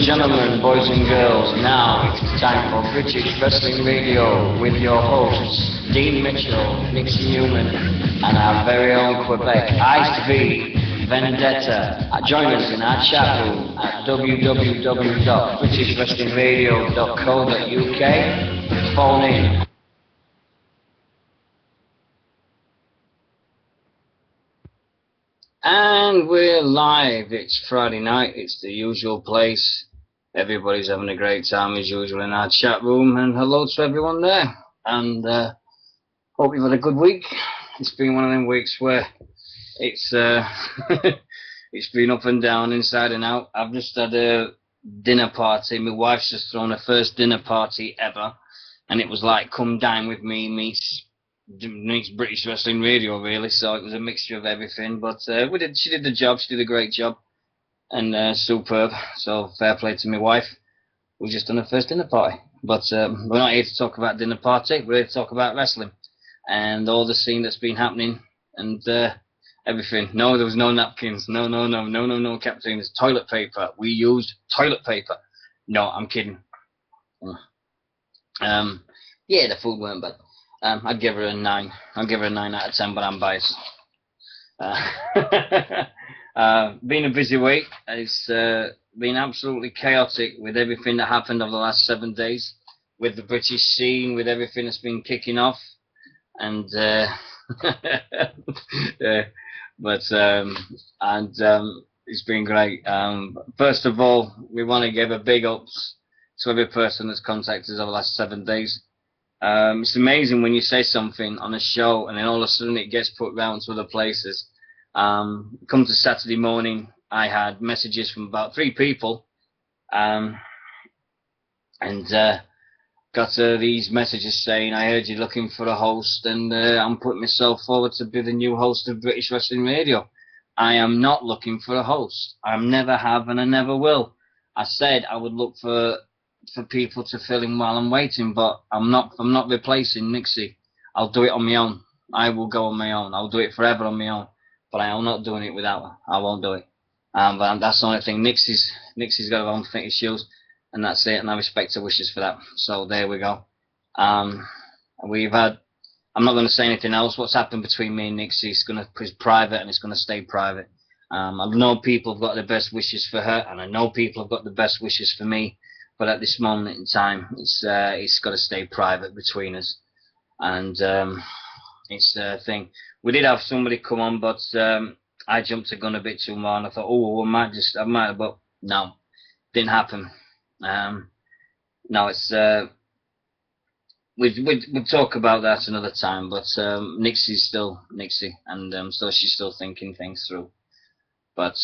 gentlemen, boys and girls, now it's time for British Wrestling Radio with your hosts, Dean Mitchell, Nixie Newman, and our very own Quebec, Ice V, Vendetta. Join us in our chat room at www.britishwrestlingradio.co.uk. Phone in. And we're live. It's Friday night. It's the usual place. Everybody's having a great time as usual in our chat room. And hello to everyone there. And hope you've had a good week. It's been one of them weeks where it's it's been up and down, inside and out. I've just had a dinner party. My wife's just thrown her first dinner party ever. And it was like, come dine with me, meets British Wrestling Radio, really. So it was a mixture of everything, but she did the job. She did a great job, and superb. So fair play to my wife. We just done her first dinner party, but we're not here to talk about dinner party. We're here to talk about wrestling and all the scene that's been happening and everything. No, there was no napkins. No Captain. Toilet paper. We used toilet paper. No, I'm kidding. Yeah, the food weren't bad. I'd give her a 9. I'll give her a 9 out of 10, but I'm biased. Been a busy week. It's been absolutely chaotic with everything that happened over the last 7 days, with the British scene, with everything that's been kicking off, and it's been great. First of all, we want to give a big ups to every person that's contacted us over the last 7 days. It's amazing when you say something on a show and then all of a sudden it gets put round to other places. Come to Saturday morning, I had messages from about 3 people, and got these messages saying, I heard you're looking for a host, and I'm putting myself forward to be the new host of British Wrestling Radio. I am not looking for a host. I never have and I never will. I said I would look for people to fill in while I'm waiting, but I'm not replacing Nixie. I'll do it on my own. I will go on my own. I'll do it forever on my own, but I am not doing it without her. I won't do it. But that's the only thing. Nixie's got her own thing issues, and that's it, and I respect her wishes for that. So there we go. I'm not going to say anything else. What's happened between me and Nixie is private, and it's going to stay private. I know people have got the best wishes for her, and I know people have got the best wishes for me. But at this moment in time, it's got to stay private between us, and it's the thing. We did have somebody come on, but I jumped the gun a bit too more, and I thought, I might have, but no, didn't happen. No, it's we'd talk about that another time. But Nixie's still Nixie, and so she's still thinking things through. But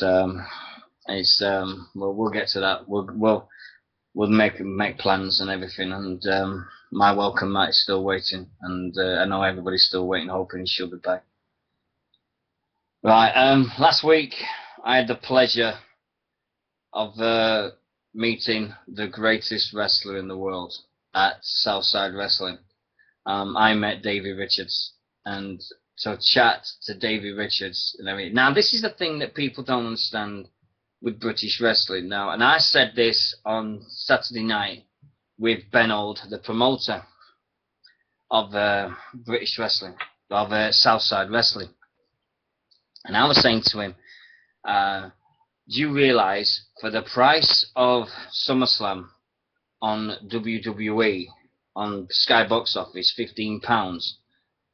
it's we'll get to that. We'll make plans and everything, and my welcome mat is still waiting, and I know everybody's still waiting, hoping she'll be back. Right, last week I had the pleasure of meeting the greatest wrestler in the world at Southside Wrestling. I met Davey Richards, and so chat to Davey Richards and everything. Now, this is the thing that people don't understand with British wrestling now, and I said this on Saturday night with Ben Old, the promoter of British wrestling, of Southside Wrestling, and I was saying to him, do you realise for the price of SummerSlam on WWE on Sky Box Office, £15,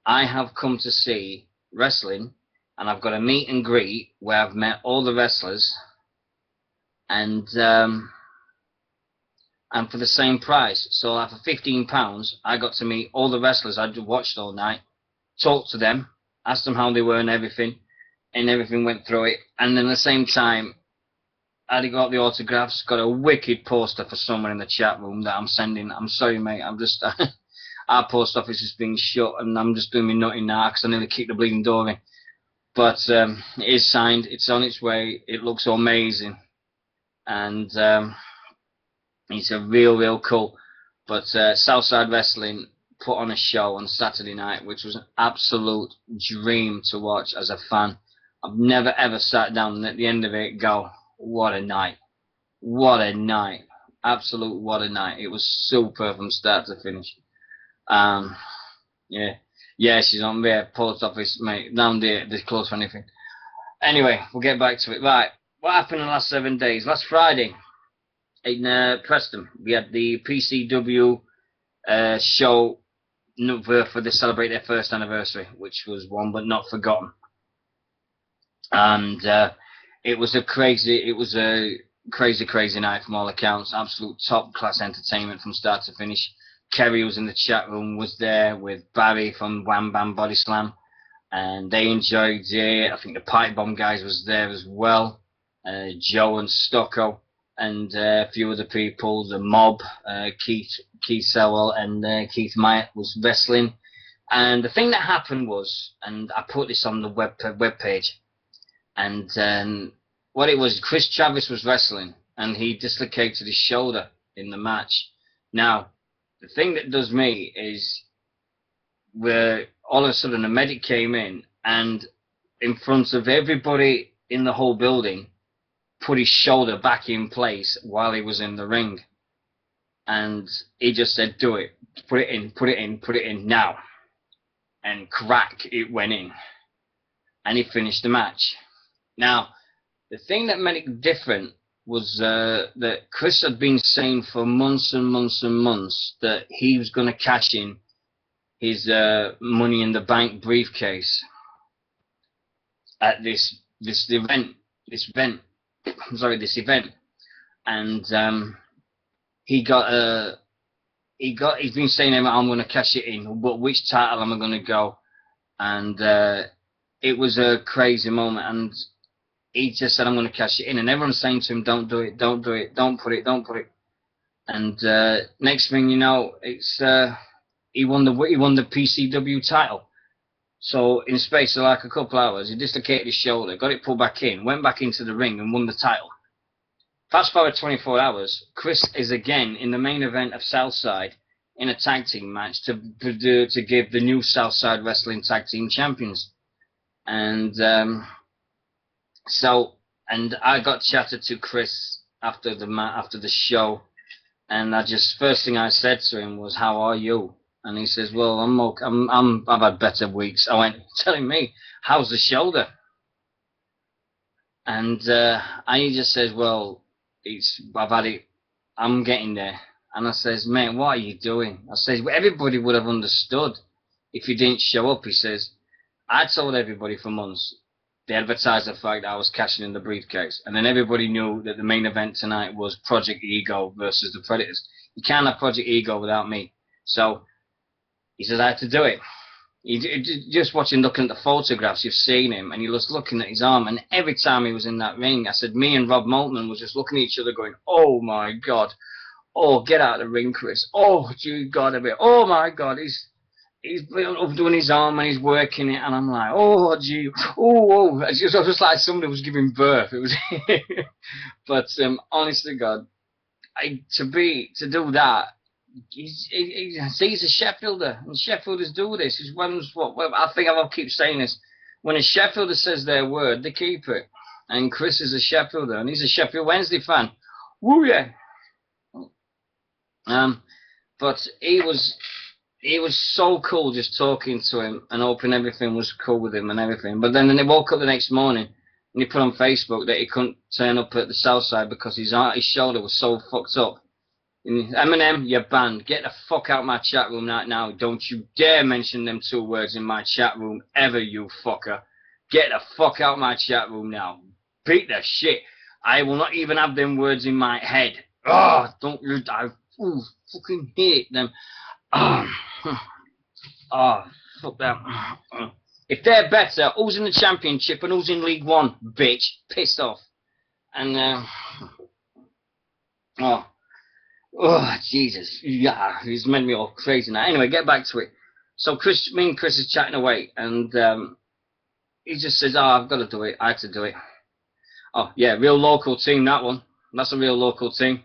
I have come to see wrestling, and I've got a meet and greet where I've met all the wrestlers. And for the same price. So for £15, I got to meet all the wrestlers I'd watched all night, talk to them, ask them how they were and everything went through it. And then at the same time, I got the autographs, got a wicked poster for someone in the chat room that I'm sending. I'm sorry, mate, I'm just, our post office is being shut, and I'm just doing my nutting now because I nearly kicked the bleeding door in. But it is signed, it's on its way, it looks amazing. And it's a real cool. But Southside Wrestling put on a show on Saturday night, which was an absolute dream to watch as a fan. I've never ever sat down and at the end of it go, what a night. what a night. Absolute what a night. It was super from start to finish. Um, yeah. Yeah, she's on there, post office, mate. Down there, they're close for anything. Anyway, we'll get back to it. Right. What happened in the last 7 days? Last Friday in Preston, we had the PCW show for they celebrate their first anniversary, which was one but not forgotten. And it was a crazy night from all accounts. Absolute top class entertainment from start to finish. Kerry was in the chat room, was there with Barry from Wham Bam Body Slam, and they enjoyed it. I think the Pipe Bomb guys was there as well. Joe and Stocko, and a few other people. The Mob, Keith Sewell and Keith Myatt was wrestling. And the thing that happened was, and I put this on the web page, and what it was, Chris Travis was wrestling, and he dislocated his shoulder in the match. Now, the thing that does me is, where all of a sudden a medic came in, and in front of everybody in the whole building, put his shoulder back in place while he was in the ring. And he just said, do it. Put it in now. And crack, it went in. And he finished the match. Now, the thing that made it different was that Chris had been saying for months and months and months that he was going to cash in his Money in the Bank briefcase at this event. And he's been saying, I'm going to cash it in, but which title am I going to go? And it was a crazy moment, and he just said, I'm going to cash it in, and everyone's saying to him, don't do it, don't put it. And next thing you know, it's he won the PCW title. So in space of like a couple hours, he dislocated his shoulder, got it pulled back in, went back into the ring and won the title. Fast forward 24 hours, Chris is again in the main event of Southside in a tag team match to give the new Southside Wrestling Tag Team Champions. And and I got chatted to Chris after the show, and first thing I said to him was, "How are you?" And he says, "Well, I'm okay. I've had better weeks." I went, "Telling me, how's the shoulder?" And he just says, "Well, I've had it. I'm getting there." And I says, "Mate, what are you doing?" I says, "Well, everybody would have understood if you didn't show up." He says, "I told everybody for months. They advertised the fact that I was cashing in the briefcase, and then everybody knew that the main event tonight was Project Ego versus the Predators. You can't have Project Ego without me." So he says, "I had to do it." Just looking at the photographs, you've seen him, and you're just looking at his arm, and every time he was in that ring, I said, me and Rob Maltman was just looking at each other going, "Oh my God, oh, get out of the ring, Chris, oh, you got a bit, oh my God, he's doing his arm and he's working it," and I'm like, "Oh gee, oh." It's just like somebody was giving birth. It was, but honest to God, to do that. He's a Sheffielder, and Sheffielders do this. I think I'll keep saying this. When a Sheffielder says their word, they keep it. And Chris is a Sheffielder, and he's a Sheffield Wednesday fan. Woo yeah. But he was so cool just talking to him and hoping everything was cool with him and everything. But then they woke up the next morning and he put on Facebook that he couldn't turn up at the Southside because his shoulder was so fucked up. Eminem, you're banned. Get the fuck out of my chat room right now. Don't you dare mention them 2 words in my chat room ever, you fucker. Get the fuck out of my chat room now. Beat the shit. I will not even have them words in my head. Oh, I fucking hate them. Oh, fuck them. If they're better, who's in the championship and who's in League One, bitch? Pissed off. And, oh, Jesus. Yeah, he's made me all crazy now. Anyway, get back to it. So me and Chris is chatting away, and he just says, I've got to do it. I have to do it. Oh, yeah, real local team, that one. That's a real local team.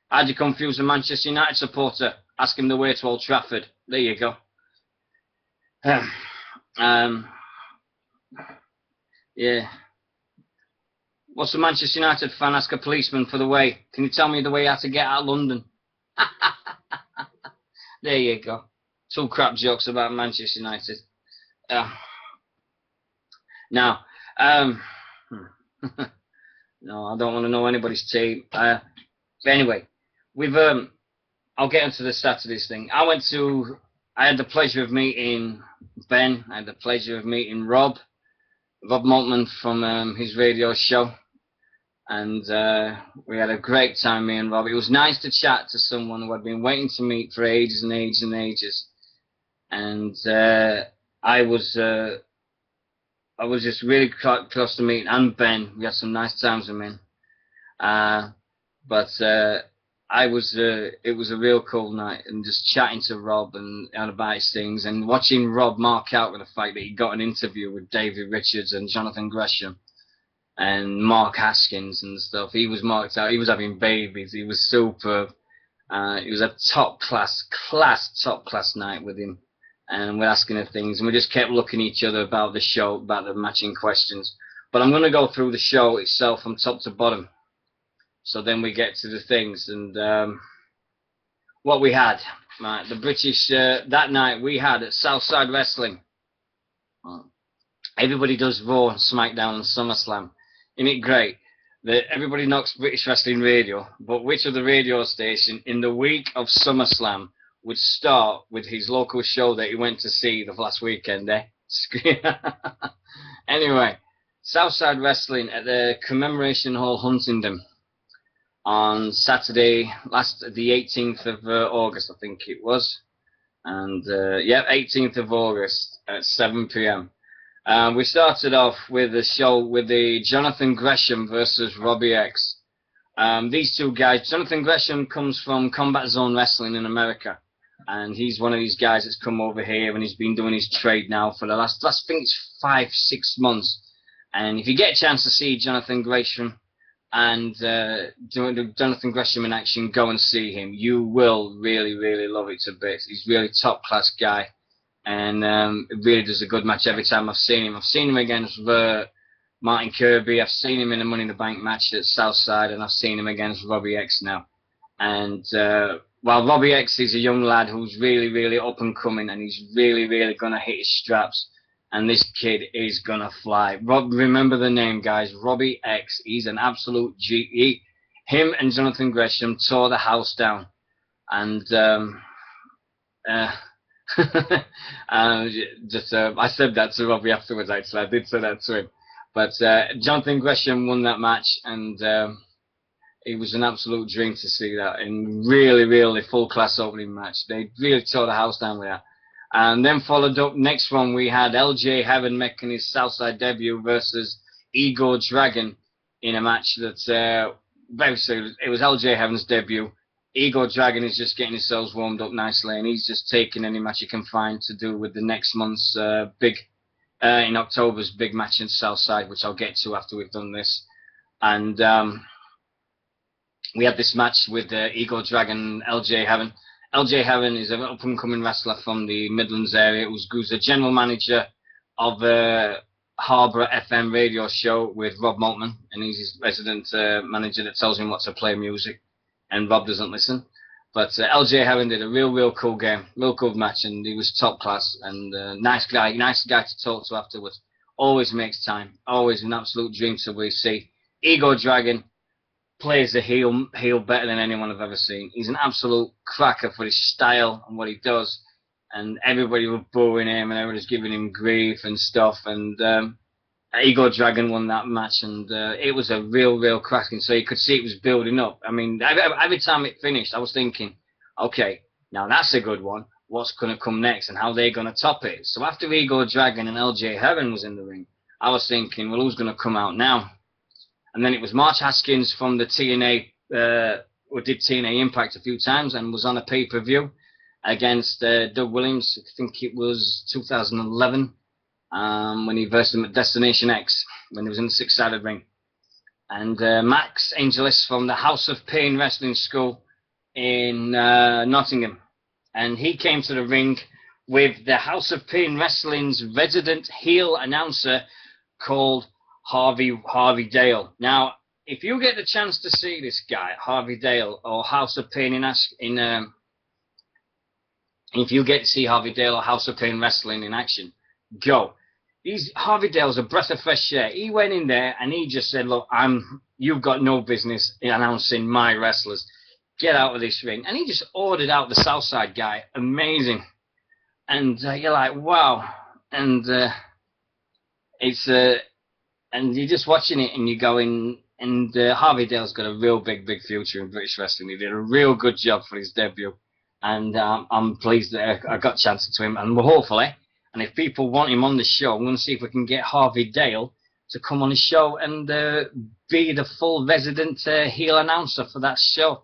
How'd you confuse a Manchester United supporter? Ask him the way to Old Trafford. There you go. Yeah. What's a Manchester United fan ask a policeman for the way? Can you tell me the way how to get out of London? There you go. 2 crap jokes about Manchester United. Now, no, I don't want to know anybody's team. But anyway, I'll get into the Saturdays thing. I had the pleasure of meeting Ben. I had the pleasure of meeting Rob Maltman from his radio show. And we had a great time, me and Rob. It was nice to chat to someone who I'd been waiting to meet for ages and ages and ages. And I was just really close to meeting, and Ben. We had some nice times with him. But it was a real cool night, and just chatting to Rob and about his things, and watching Rob mark out with the fact that he got an interview with David Richards and Jonathan Gresham and Mark Haskins and stuff. He was marked out. He was having babies. He was superb. It was a top class night with him, and we're asking him things, and we just kept looking at each other about the show, about the matching questions. But I'm going to go through the show itself from top to bottom, so then we get to the things. And what we had, right, the British, that night we had at Southside Wrestling. Everybody does Raw, SmackDown and SummerSlam. Isn't it great that everybody knocks British Wrestling Radio, but which other radio station in the week of SummerSlam would start with his local show that he went to see the last weekend, eh? Anyway, Southside Wrestling at the Commemoration Hall, Huntingdon, on Saturday, the 18th of August, I think it was. And, 18th of August at 7 p.m. We started off with the show with the Jonathan Gresham versus Robbie X. These two guys, Jonathan Gresham comes from Combat Zone Wrestling in America, and he's one of these guys that's come over here, and he's been doing his trade now for the last I think it's 5-6 months. And if you get a chance to see Jonathan Gresham and Jonathan Gresham in action, go and see him. You will really, really love it to bits. He's a really top class guy. And it really does a good match every time I've seen him. I've seen him against Martin Kirby. I've seen him in a Money in the Bank match at Southside, and I've seen him against Robbie X now. And while Robbie X is a young lad who's really, really up and coming, and he's really, really going to hit his straps, and this kid is going to fly. Remember the name, guys, Robbie X. He's an absolute G. Him and Jonathan Gresham tore the house down. And I said that to Robbie afterwards, actually. I did say that to him. But Jonathan Gresham won that match, and it was an absolute dream to see that. And really, really full-class opening match. They really tore the house down with that. And then followed up, next one, we had LJ Heaven making his Southside debut versus Igor Dragon in a match that, very soon, it was LJ Heaven's debut. Igor Dragon is just getting himself warmed up nicely, and he's just taking any match he can find to do with the next month's in October's big match in Southside, which I'll get to after we've done this. And we had this match with Igor Dragon and LJ Heaven. LJ Heaven is an up-and-coming wrestler from the Midlands area who's the general manager of Harbour FM radio show with Rob Maltman, and he's his resident manager that tells him what to play music, and Rob doesn't listen. But LJ Heaven did a real cool game, real cool match, and he was top class, and nice guy to talk to afterwards. Always makes time, always an absolute dream to see. Igor Dragon plays the heel better than anyone I've ever seen. He's an absolute cracker for his style and what he does, and everybody was booing him, and everybody's giving him grief and stuff, and Igor Dragon won that match, and it was a real cracking, so you could see it was building up. I mean, every time it finished, I was thinking, okay, now that's a good one. What's going to come next, and how they're going to top it? So after Igor Dragon and LJ Heaven was in the ring, I was thinking, well, who's going to come out now? And then it was Mark Haskins from the TNA, who did TNA Impact a few times and was on a pay-per-view against Doug Williams. I think it was 2011 when he versed him at Destination X when he was in the six-sided ring. And Max Angelis from the House of Pain Wrestling School in Nottingham. And he came to the ring with the House of Pain Wrestling's resident heel announcer called Harvey Dale. Now, if you get the chance to see this guy, Harvey Dale, or House of Pain if you get to see Harvey Dale or House of Pain Wrestling in action, go. Harvey Dale's a breath of fresh air. He went in there and he just said, look, you've got no business announcing my wrestlers. Get out of this ring. And he just ordered out the Southside guy. Amazing. And you're like, wow. And and you're just watching it and you're going, and Harvey Dale's got a real big future in British wrestling. He did a real good job for his debut. And I'm pleased that I got a chance to him. And hopefully, and if people want him on the show, I'm going to see if we can get Harvey Dale to come on the show and be the full resident heel announcer for that show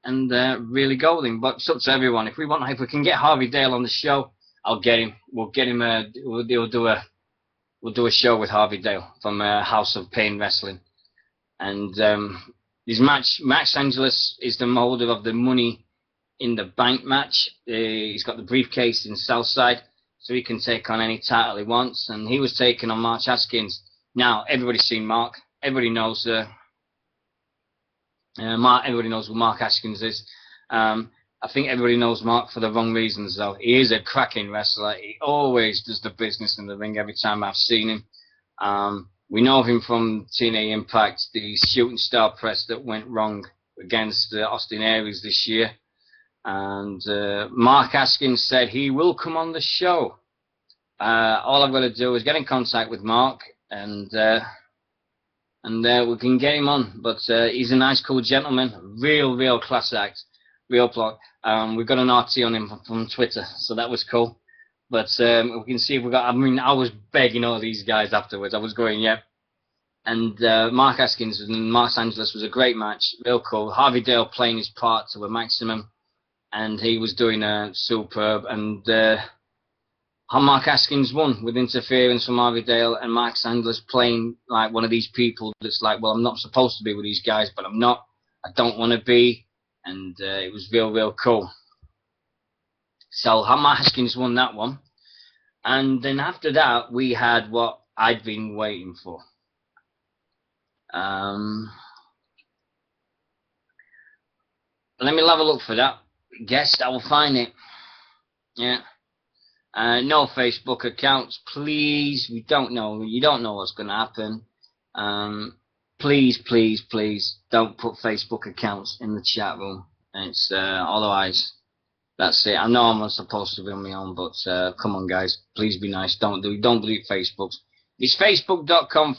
and really go with him. But it's up to everyone. If we can get Harvey Dale on the show, I'll get him. We'll get him. We'll do a show with Harvey Dale from House of Pain Wrestling. And his match, Max Angeles is the holder of the Money in the Bank match. He's got the briefcase in Southside, so he can take on any title he wants. And he was taking on Mark Haskins. Now everybody's seen Mark. Everybody knows. Everybody knows who Mark Haskins is. I think everybody knows Mark for the wrong reasons, though. He is a cracking wrestler. He always does the business in the ring every time I've seen him. We know him from TNA Impact, the shooting star press that went wrong against Austin Aries this year. And Mark Haskins said he will come on the show. All I've got to do is get in contact with Mark, and we can get him on. But he's a nice, cool gentleman, real class act, real plot. We've got an RT on him from Twitter, so that was cool. But we can see if we got. I mean, I was begging all these guys afterwards. I was going, yeah. And Mark Haskins and Mark Angeles was a great match, real cool. Harvey Dale playing his part to a maximum, and he was doing superb. And Mark Haskins won with interference from Harvey Dale, and Mark Angeles playing like one of these people that's like, well, I'm not supposed to be with these guys, but I'm not. I don't want to be. And it was real cool. So Mark Haskins won that one. And then after that, we had what I'd been waiting for. Let me have a look for that. Guess I will find it. Yeah. No Facebook accounts, please. We don't know. You don't know what's going to happen. Please don't put Facebook accounts in the chat room. It's otherwise, that's it. I know I'm not supposed to be on my own, but come on, guys, please be nice. Don't delete Facebooks. It's facebook.com/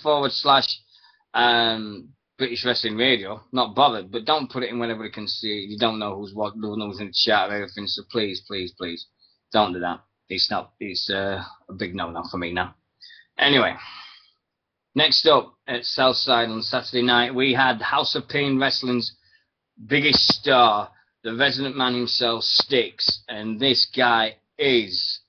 British Wrestling Radio. Not bothered, but don't put it in where everybody can see. You don't know who's in the chat or everything. So please, don't do that. It's a big no-no for me now. Anyway. Next up at Southside on Saturday night, we had House of Pain Wrestling's biggest star, the resident man himself, Styx. And this guy is,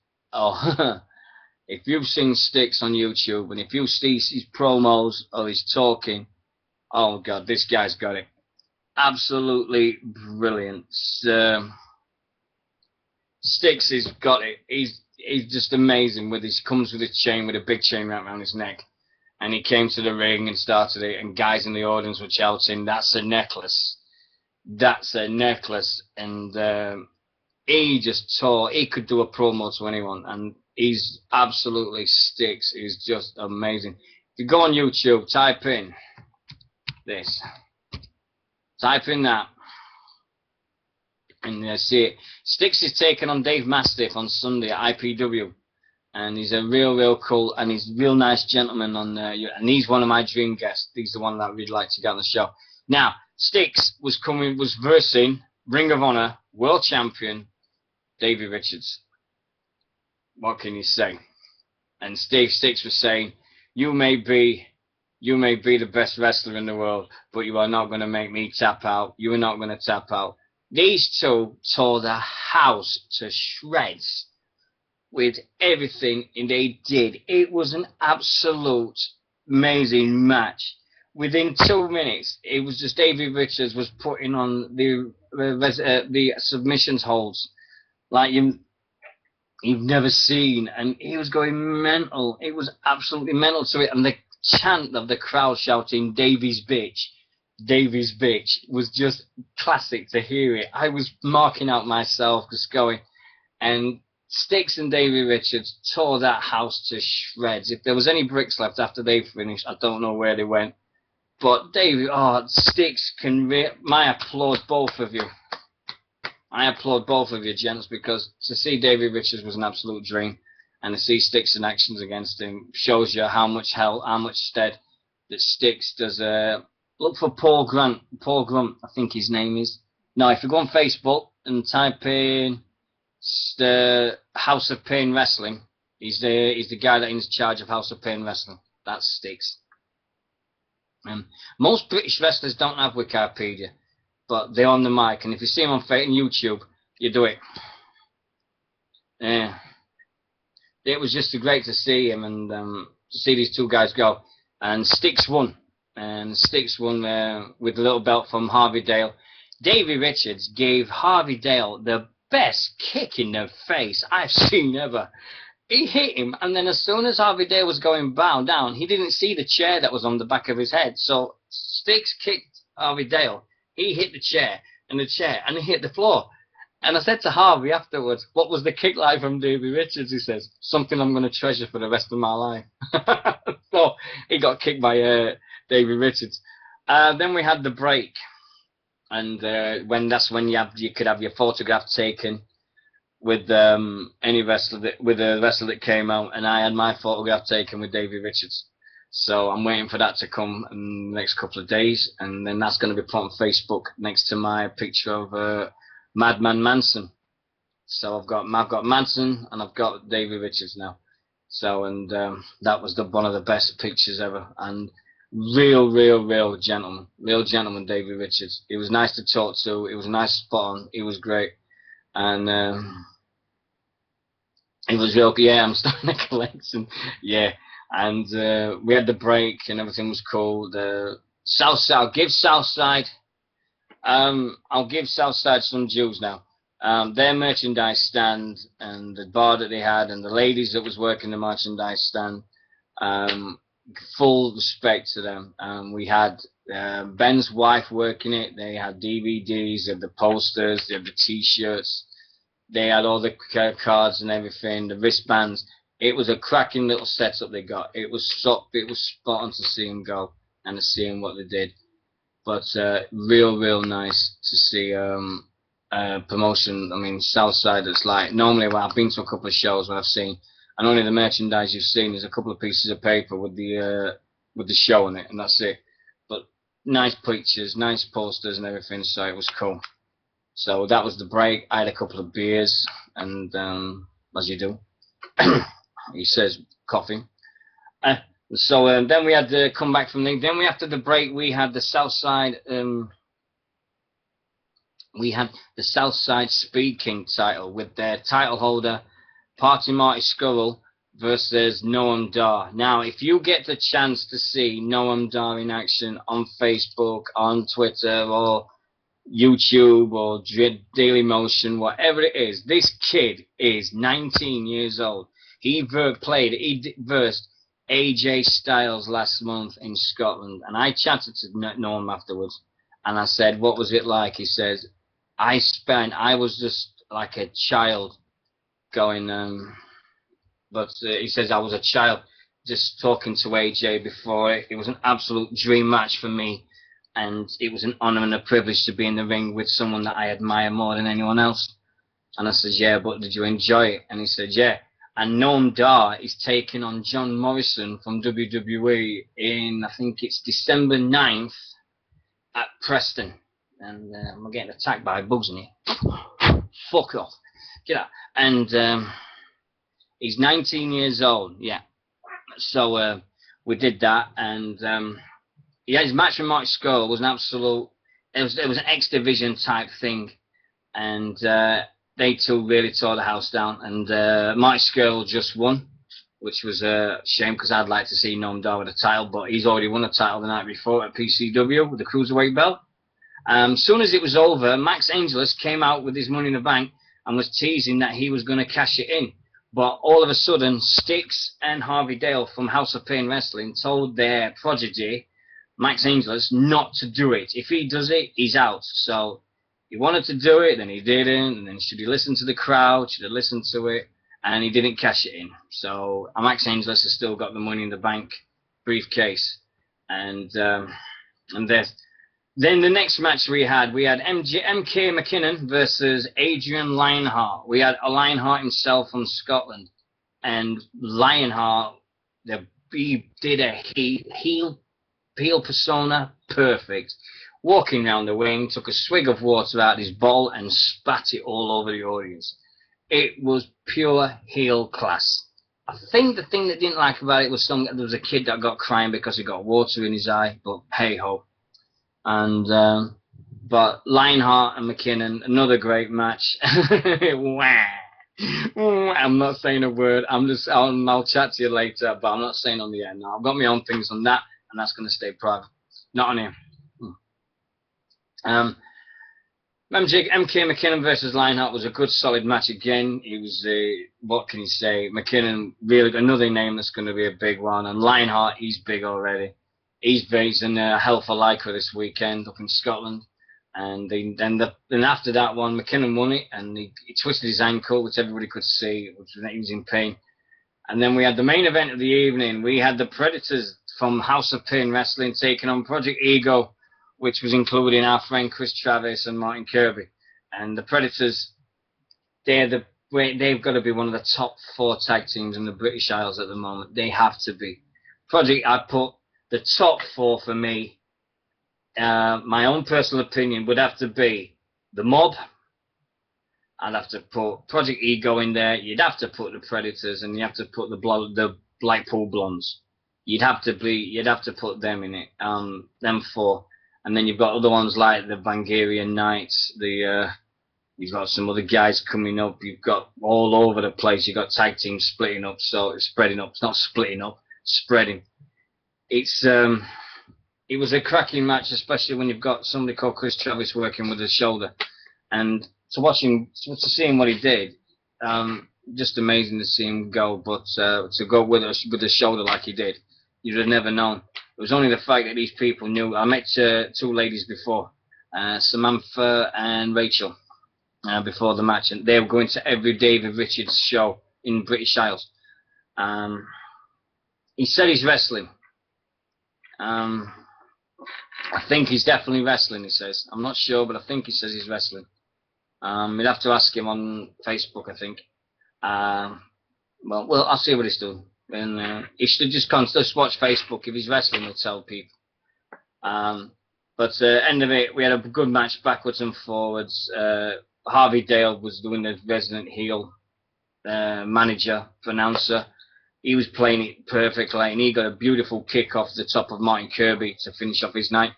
if you've seen Styx on YouTube and if you see his promos or his talking, oh God, this guy's got it. Absolutely brilliant. Styx has got it. He's just amazing. Comes with a big chain wrapped around his neck. And he came to the ring and started it, and guys in the audience were shouting, "That's a necklace! That's a necklace!" And he just tore. He could do a promo to anyone, and he's absolutely Styx. He's just amazing. If you go on YouTube, type in this, type in that, and see it. Styx is taking on Dave Mastiff on Sunday at IPW. And he's a real cool, and he's a real nice gentleman on there. And he's one of my dream guests. He's the one that I'd really like to get on the show. Now, Styx was versing Ring of Honor World Champion Davey Richards. What can you say? And Styx was saying, you may be the best wrestler in the world, but you are not going to make me tap out. You are not going to tap out. These two tore the house to shreds with everything they did. It was an absolute amazing match. Within 2 minutes, it was just Davey Richards was putting on the submissions holds like you've never seen, and he was going mental. It was absolutely mental to it, and the chant of the crowd shouting Davy's bitch, Davy's bitch was just classic to hear it. I was marking out myself, just going, and Styx and Davy Richards tore that house to shreds. If there was any bricks left after they finished, I don't know where they went. But Davy, Styx I applaud both of you. I applaud both of you, gents, because to see Davy Richards was an absolute dream, and to see Styx in actions against him shows you how much stead that Styx does. Look for Paul Grunt, I think his name is. No, if you go on Facebook and type in the House of Pain Wrestling, he's the guy that is in charge of House of Pain Wrestling. That's Styx. Most British wrestlers don't have Wikipedia, but they're on the mic, and if you see him on YouTube, you do it. Yeah, it was just great to see him and to see these two guys go. And Styx won, with a little belt from Harvey Dale. Davy Richards gave Harvey Dale the best kick in the face I've seen ever. He hit him, and then as soon as Harvey Dale was going down, he didn't see the chair that was on the back of his head. So Styx kicked Harvey Dale. He hit the chair, and he hit the floor. And I said to Harvey afterwards, "What was the kick like from Davy Richards?" He says, "Something I'm going to treasure for the rest of my life." So he got kicked by Davy Richards. Then we had the break, and that's when you could have your photograph taken with any wrestler with a wrestler that came out, and I had my photograph taken with Davy Richards. So I'm waiting for that to come in the next couple of days, and then that's going to be put on Facebook next to my picture of Madman Manson. So I've got Manson and I've got Davy Richards now. So that was one of the best pictures ever, and real gentleman Davy Richards. He was nice to talk to. It was a nice spot on. He was great. And it was real. Yeah, I'm starting to collect some. Yeah, and we had the break and everything was cool. The Southside, give Southside. I'll give Southside some dues now. Their merchandise stand and the bar that they had and the ladies that was working the merchandise stand. Full respect to them. We had Ben's wife working it. They had DVDs, they had the posters, they had the T-shirts, they had all the cards and everything, the wristbands. It was a cracking little setup they got. It was spot on to see them go and to see them what they did. But real nice to see promotion. I mean, Southside. It's like normally when I've been to a couple of shows where I've seen. And only the merchandise you've seen is a couple of pieces of paper with the show on it, and that's it. But nice pictures, nice posters and everything, so it was cool. So that was the break. I had a couple of beers, and as you do, he says coffee. So then we had to come back from there. Then after the break, we had the Southside. We had the Southside Speed King title with their title holder, Party Marty Scurll versus Noam Dar. Now, if you get the chance to see Noam Dar in action on Facebook, on Twitter, or YouTube, or Daily Motion, whatever it is, this kid is 19 years old. He versed AJ Styles last month in Scotland, and I chatted to Noam afterwards, and I said, "What was it like?" He says, I was just like a child going, but he says I was a child just talking to AJ before it. It was an absolute dream match for me, and it was an honor and a privilege to be in the ring with someone that I admire more than anyone else. And I said, "Yeah, but did you enjoy it?" And he said, "Yeah." And Noam Dar is taking on John Morrison from WWE in, I think it's December 9th at Preston. And I'm getting attacked by bugs in here. Fuck off. Get out. And he's 19 years old, yeah. So we did that, and yeah, his match with Marty Scurll was an absolute. It was an X Division type thing, and they two really tore the house down. And Marty Scurll just won, which was a shame because I'd like to see Noam Dar with a title, but he's already won a title the night before at PCW with the Cruiserweight belt. Soon as it was over, Max Angelus came out with his Money in the Bank and was teasing that he was going to cash it in. But all of a sudden, Styx and Harvey Dale from House of Pain Wrestling told their prodigy, Max Angelus, not to do it. If he does it, he's out. So he wanted to do it, then he didn't, and then should he listen to the crowd? Should have listened to it, and he didn't cash it in. So Max Angelus has still got the Money in the Bank briefcase, and then the next match we had MK McKinnon versus Adrian Lionheart. We had Lionheart himself from Scotland, and Lionheart, he did a heel persona perfect. Walking down the ring, took a swig of water out of his bowl and spat it all over the audience. It was pure heel class. I think the thing that didn't like about it was there was a kid that got crying because he got water in his eye, but hey ho. And but Lionheart and McKinnon, another great match. I'm not saying a word. I'll chat to you later, but I'm not saying on the air now. I've got my own things on that, and that's going to stay private, not on here. MK McKinnon versus Lionheart was a good, solid match again. He was, what can you say? McKinnon, really another name that's going to be a big one, and Lionheart, he's big already. He's in Hell for Lycra this weekend up in Scotland, and then after that one, McKinnon won it, and he twisted his ankle, which everybody could see, which he was in pain. And then we had the main event of the evening. We had the Predators from House of Pain Wrestling taking on Project Ego, which was including our friend Chris Travis and Martin Kirby. And the Predators, they've got to be one of the top 4 tag teams in the British Isles at the moment. They have to be. I put the top 4 for me. My own personal opinion would have to be the Mob. I'd have to put Project Ego in there. You'd have to put the Predators, and you have to put the Blackpool Blondes. You'd have to put them in it. Them 4. And then you've got other ones like the Bangarian Knights. You've got some other guys coming up. You've got all over the place. You've got tag teams splitting up, so it's spreading up. It's not splitting up, spreading. It was a cracking match, especially when you've got somebody called Chris Travis working with his shoulder, and to see him what he did, just amazing to see him go. But to go with the shoulder like he did, you'd have never known. It was only the fact that these people knew. I met 2 ladies before, Samantha and Rachel, before the match, and they were going to every David Richards show in British Isles. He said he's wrestling. I think he's definitely wrestling, he says. I'm not sure, but I think he says he's wrestling. We'd have to ask him on Facebook, I think. Well, I'll see what he's doing. And he should just watch Facebook. If he's wrestling, he'll tell people. But end of it, we had a good match backwards and forwards. Harvey Dale was doing the resident heel manager, announcer. He was playing it perfectly, and he got a beautiful kick off the top of Martin Kirby to finish off his night.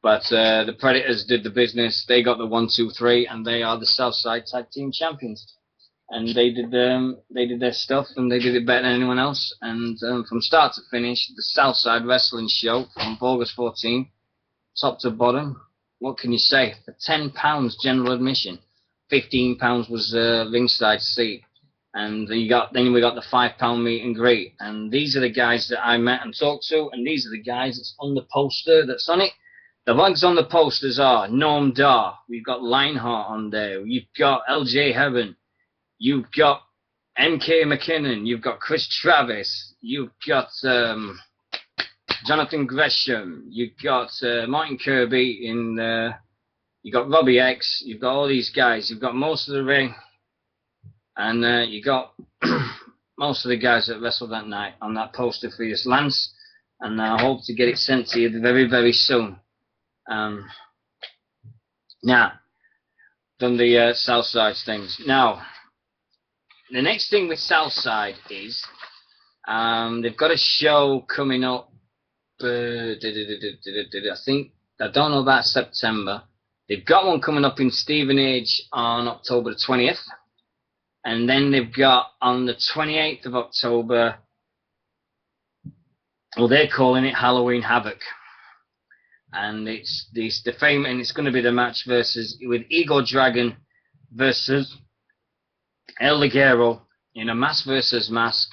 But the Predators did the business. They got the 1, 2, 3, and they are the Southside Tag Team Champions. And they did their stuff, and they did it better than anyone else. And from start to finish, the Southside Wrestling Show from August 14, top to bottom. What can you say? For £10 general admission, £15 was ringside seat, and then we got the £5 meet and greet. And these are the guys that I met and talked to, and these are the guys that's on the poster that's on it. The ones on the posters are Noam Dar. We've got Lionheart on there. You've got LJ Heaven. You've got MK McKinnon. You've got Chris Travis. You've got Jonathan Gresham. You've got Martin Kirby. You've got Robbie X. You've got all these guys. You've got most of the ring. And you got most of the guys that wrestled that night on that poster for you, Lance. And I hope to get it sent to you very, very soon. Now, done the Southside things. Now, the next thing with Southside is they've got a show coming up. I don't know about September. They've got one coming up in Stevenage on October the 20th. And then they've got on the 28th of October, well, they're calling it Halloween Havoc. And it's going to be the match with Ego Dragon versus El Ligero in a mask versus mask,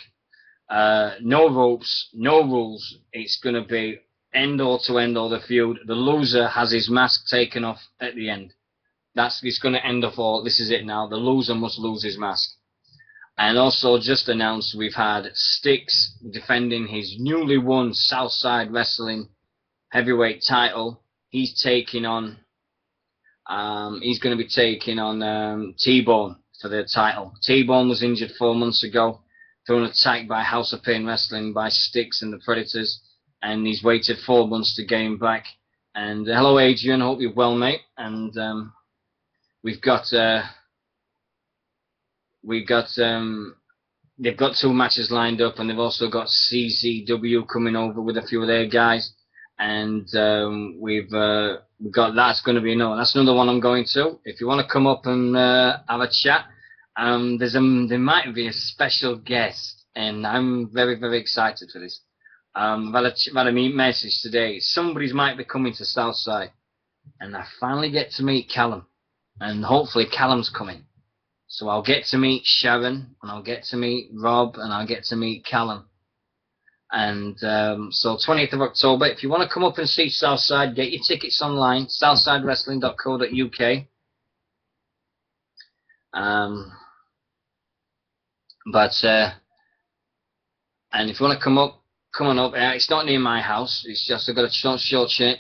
no ropes, no rules. It's going to be end all to end all the feud. The loser has his mask taken off at the end. It's going to end off all. This is it now. The loser must lose his mask. And also just announced we've had Styx defending his newly won Southside Wrestling heavyweight title. He's taking on. He's going to be taking on T-Bone for the title. T-Bone was injured 4 months ago through an attack by House of Pain Wrestling by Styx and the Predators, and he's waited 4 months to get him back. And hello, Adrian. Hope you're well, mate. And they've got 2 matches lined up, and they've also got CZW coming over with a few of their guys. And we've got that's going to be another. That's another one I'm going to. If you want to come up and have a chat, there might be a special guest, and I'm very, very excited for this. I've had a message today. Somebody's might be coming to Southside, and I finally get to meet Callum, and hopefully Callum's coming. So I'll get to meet Sharon, and I'll get to meet Rob, and I'll get to meet Callum. And so 20th of October, if you want to come up and see Southside, get your tickets online, southsidewrestling.co.uk. And if you want to come on up. It's not near my house. It's just I've got a short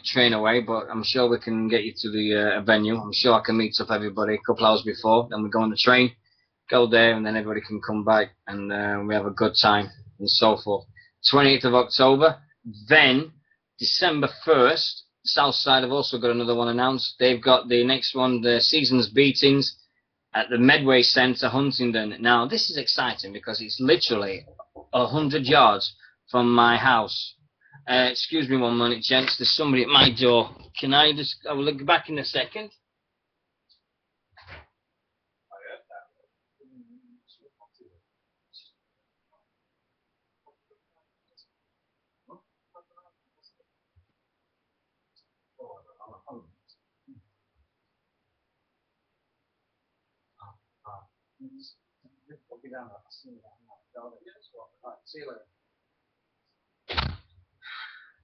train away, but I'm sure we can get you to the venue. I'm sure I can meet up everybody a couple hours before. Then we go on the train, go there, and then everybody can come back, and we have a good time and so forth. 28th of October. Then December 1st, Southside have also got another one announced. They've got the next one, the Seasons Beatings, at the Medway Centre, Huntingdon. Now, this is exciting because it's literally 100 yards from my house. Excuse me 1 minute, gents. There's somebody at my door. Can I just... I will look back in a second.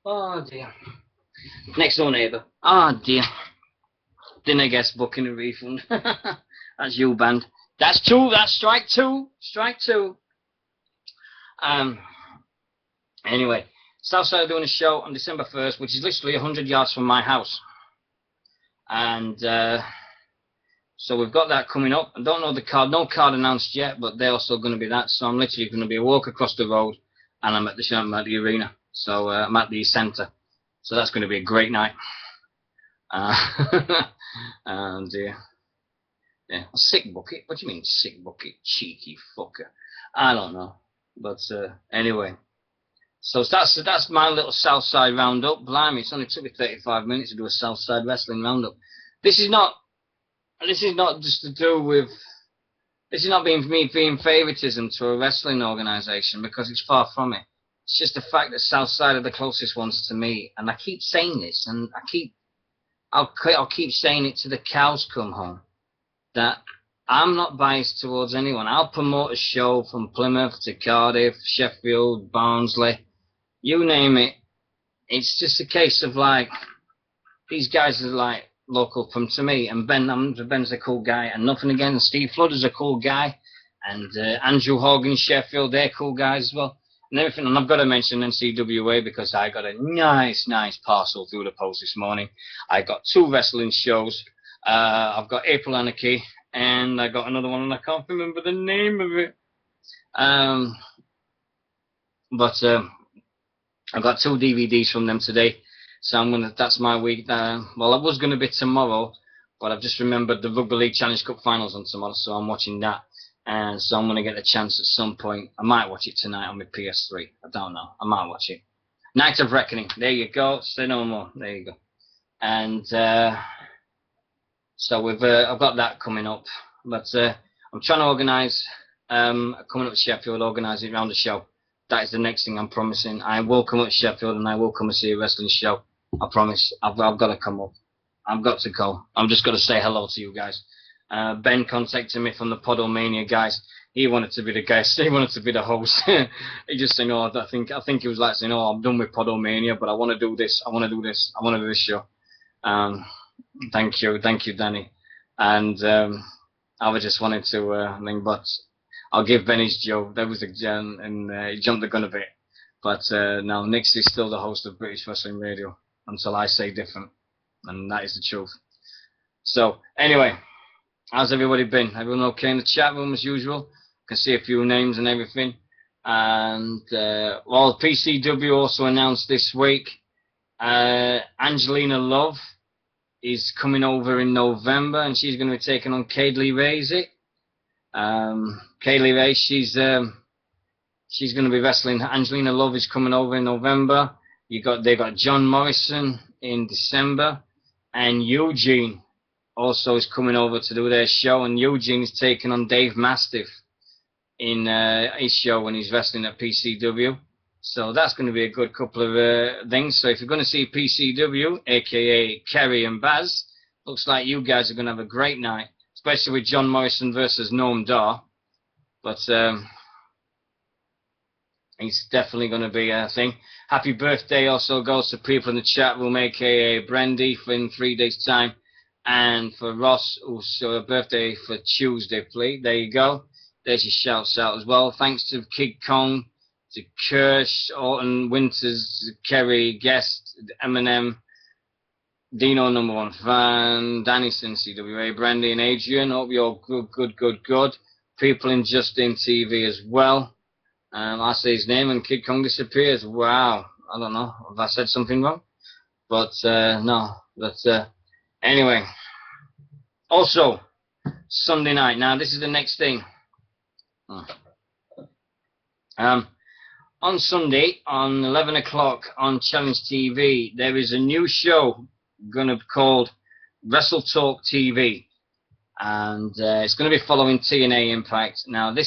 Oh dear. Next door neighbour. Oh dear. Didn't guess booking a refund. That's you, band. That's two. That's strike two. Strike two. Anyway, Southside are doing a show on December 1st, which is literally 100 yards from my house. And so we've got that coming up. I don't know the card. No card announced yet, but they're also going to be that. So I'm literally going to be a walk across the road, and I'm at the arena. So I'm at the centre. So that's going to be a great night. And yeah, a sick bucket. What do you mean sick bucket? Cheeky fucker. I don't know. But anyway, so that's my little Southside roundup. Blimey, it's only took me 35 minutes to do a Southside wrestling roundup. This is not just to do with. This is not being favoritism to a wrestling organisation, because it's far from it. It's just the fact that Southside are the closest ones to me, and I keep saying this, and I'll keep saying it to the cows come home, that I'm not biased towards anyone. I'll promote a show from Plymouth to Cardiff, Sheffield, Barnsley, you name it. It's just a case of like, these guys are like local to me, and Ben's a cool guy, and nothing against Steve Flood is a cool guy, and Andrew Hogan, Sheffield, they're cool guys as well. And everything, and I've got to mention NCWA because I got a nice parcel through the post this morning. I got 2 wrestling shows. I've got April Anarchy, and I got another one, and I can't remember the name of it. But I got 2 DVDs from them today, so that's my week. Well, I was gonna be tomorrow, but I've just remembered the Rugby League Challenge Cup finals on tomorrow, so I'm watching that. And so I'm going to get a chance at some point. I might watch it tonight on my PS3. I don't know. I might watch it. Night of Reckoning. There you go. Say no more. There you go. And so I've got that coming up. But I'm trying to organise, coming up to Sheffield, organise it around the show. That is the next thing I'm promising. I will come up to Sheffield, and I will come and see a wrestling show. I promise. I've got to come up. I've got to go. I'm just got to say hello to you guys. Ben contacted me from the Podomania guys. he wanted to be the guest. He wanted to be the host. He just saying, "Oh, I think he was like saying, oh, I'm done with Podomania, but I want to do this. I want to do this. I want to do this show." Um, thank you, Danny. And I was just wanted to think, but I'll give Benny's Joe. That was and he jumped the gun a bit. But now Nixie's still the host of British Wrestling Radio until I say different, and that is the truth. So anyway, how's everybody been? Everyone okay in the chat room as usual? Can see a few names and everything. And well, PCW also announced this week Angelina Love is coming over in November, and she's going to be taking on Kaylee Ray. Kaylee Ray, she's going to be wrestling. Angelina Love is coming over in November. They got John Morrison in December, and Eugene also is coming over to do their show, and Eugene is taking on Dave Mastiff in his show when he's wrestling at PCW. So that's going to be a good couple of things. So if you're going to see PCW, aka Kerry and Baz, looks like you guys are going to have a great night, especially with John Morrison versus Noam Dar. But it's definitely going to be a thing. Happy birthday also goes to people in the chat room, aka Brendy, for in 3 days' time. And for Ross, who's a birthday for Tuesday, please. There you go. There's your shouts out as well. Thanks to Kid Kong, to Kirsch, Orton, Winters, Kerry, Guest, Eminem, Dino Number One Fan, Dannison, CWA, Brandy and Adrian. Hope you're good. People in Justin TV as well. I say his name and Kid Kong disappears. Wow. I don't know. Have I said something wrong? But no. But anyway. Also, Sunday night. Now, this is the next thing. On Sunday, on 11 o'clock on Challenge TV, there is a new show going to be called Wrestle Talk TV. And it's going to be following TNA Impact. Now, we've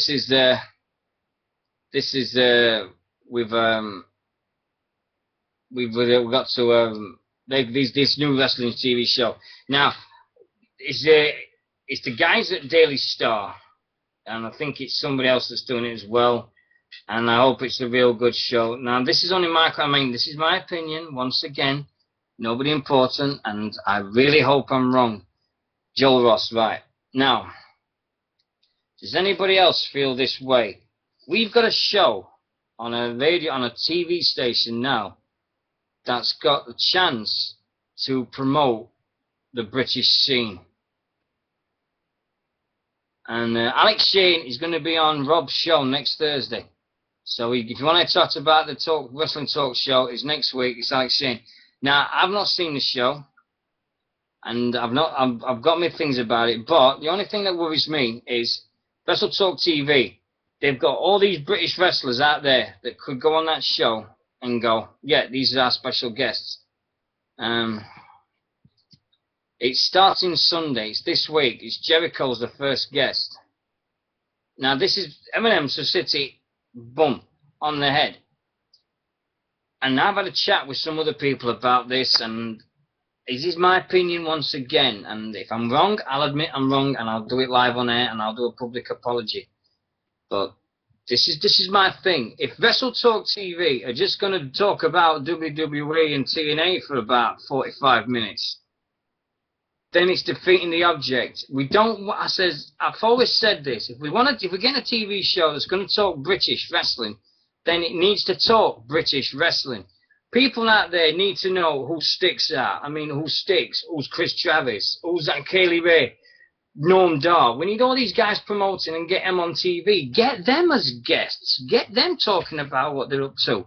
got to this new wrestling TV show. Now, it's the guys at Daily Star, and I think it's somebody else that's doing it as well. And I hope it's a real good show. Now, this is only this is my opinion. Once again, nobody important, and I really hope I'm wrong. Joel Ross, right now. Does anybody else feel this way? We've got a show on a TV station now that's got the chance to promote the British scene. And Alex Shane is going to be on Rob's show next Thursday. So if you want to talk about the Wrestling Talk show, it's next week. It's Alex Shane. Now, I've not seen the show, and I've got my things about it. But the only thing that worries me is Wrestle Talk TV. They've got all these British wrestlers out there that could go on that show and go, yeah, these are our special guests. It's starting Sunday. It's this week. It's Jericho's the first guest. Now, this is Eminem's City, boom, on the head. And I've had a chat with some other people about this, and this is my opinion once again. And if I'm wrong, I'll admit I'm wrong, and I'll do it live on air, and I'll do a public apology. But this is my thing. If Wrestle Talk TV are just going to talk about WWE and TNA for about 45 minutes, then it's defeating the object. I've always said this. If we're getting a TV show that's going to talk British wrestling, then it needs to talk British wrestling. People out there need to know who Sticks are. I mean, who Sticks? Who's Chris Travis? Who's that Kaylee Ray? Noam Dar. We need all these guys promoting and get them on TV. Get them as guests. Get them talking about what they're up to.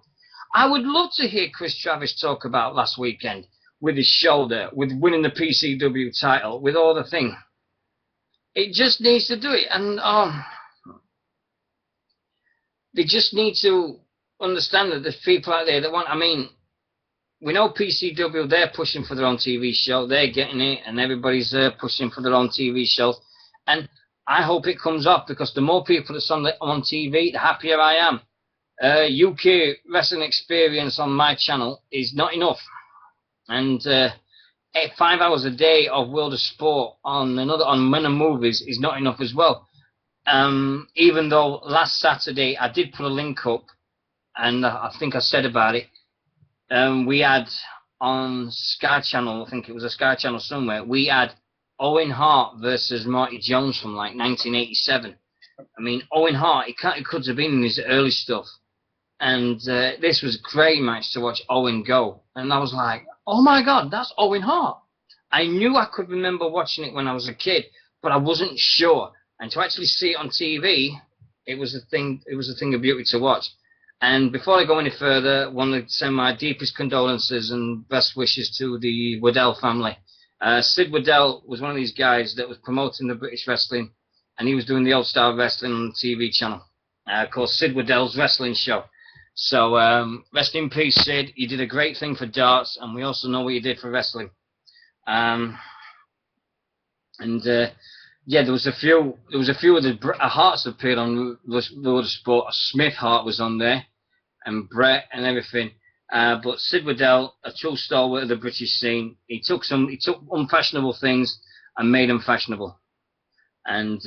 I would love to hear Chris Travis talk about last weekend with his shoulder, with winning the PCW title, with all the thing. It just needs to do it. And they just need to understand that there's people out there that want, we know PCW, they're pushing for their own TV show. They're getting it, and everybody's pushing for their own TV shows. And I hope it comes off, because the more people that's on TV, the happier I am. UK Wrestling Experience on my channel is not enough. And 5 hours a day of World of Sport on Men and Movies is not enough as well. even though last Saturday I did put a link up, and I think I said about it. We had on Sky Channel, I think it was a Sky Channel somewhere, we had Owen Hart versus Marty Jones from like 1987. I mean, Owen Hart, it could have been in his early stuff. And this was a great match to watch Owen go. And I was like, oh my God, that's Owen Hart. I knew I could remember watching it when I was a kid, but I wasn't sure. And to actually see it on TV, it was a thing of beauty to watch. And before I go any further, I want to send my deepest condolences and best wishes to the Waddell family. Sid Waddell was one of these guys that was promoting the British wrestling, and he was doing the Old Star Wrestling on the TV channel, called Sid Waddell's Wrestling Show. So rest in peace, Sid. You did a great thing for darts, and we also know what you did for wrestling. Yeah, there was a few of the Harts appeared on Lord of Sport. Smith Hart was on there, and Brett and everything. But Sid Waddell, a true stalwart of the British scene, he took unfashionable things and made them fashionable. And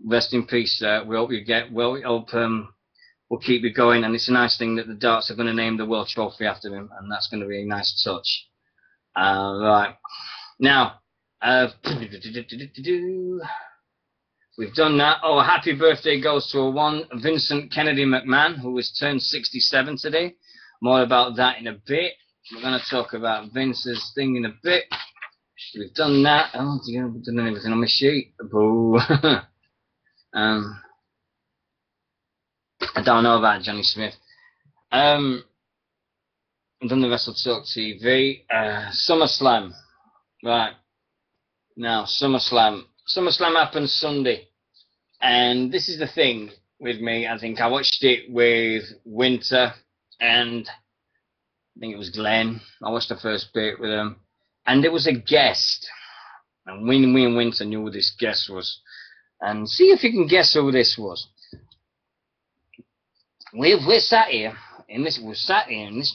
rest in peace. We hope you get well. We hope we'll keep you going. And it's a nice thing that the darts are going to name the world trophy after him, and that's going to be a nice touch. Right now. We've done that. Oh, a happy birthday goes to one Vincent Kennedy McMahon, who was turned 67 today. More about that in a bit. We're going to talk about Vince's thing in a bit. We've done that. Oh, we've done everything on my sheet. Boo. I don't know about Johnny Smith. I've done the Wrestle Talk TV. SummerSlam. Right. Now, SummerSlam. SummerSlam happened Sunday. And this is the thing with me. I think I watched it with Winter and I think it was Glenn. I watched the first bit with him. And there was a guest. And we and Winter knew who this guest was. And see if you can guess who this was. We're sat here in this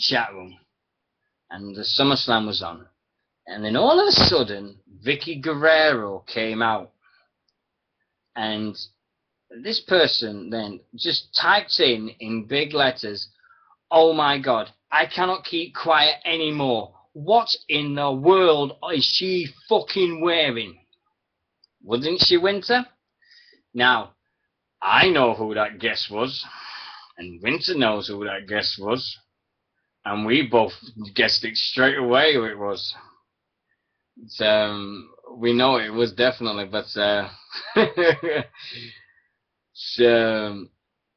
chat room. And the SummerSlam was on. And then all of a sudden, Vicky Guerrero came out. And this person then just typed in big letters, oh my God, I cannot keep quiet anymore. What in the world is she fucking wearing? Wouldn't she, Winter? Now, I know who that guest was. And Winter knows who that guest was. And we both guessed it straight away who it was. We know it was definitely, but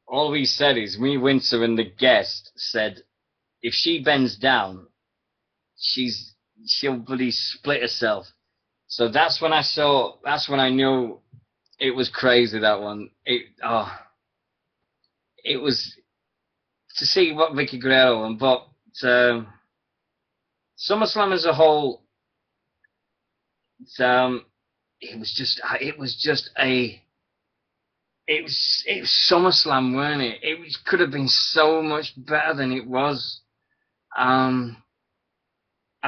all we said is me, Winter, and the guest said, if she bends down, she'll bloody split herself. So that's when I knew it was crazy, that one. It was to see what Vicky Guerrero and but SummerSlam as a whole. It was SummerSlam, weren't it? It could have been so much better than it was. I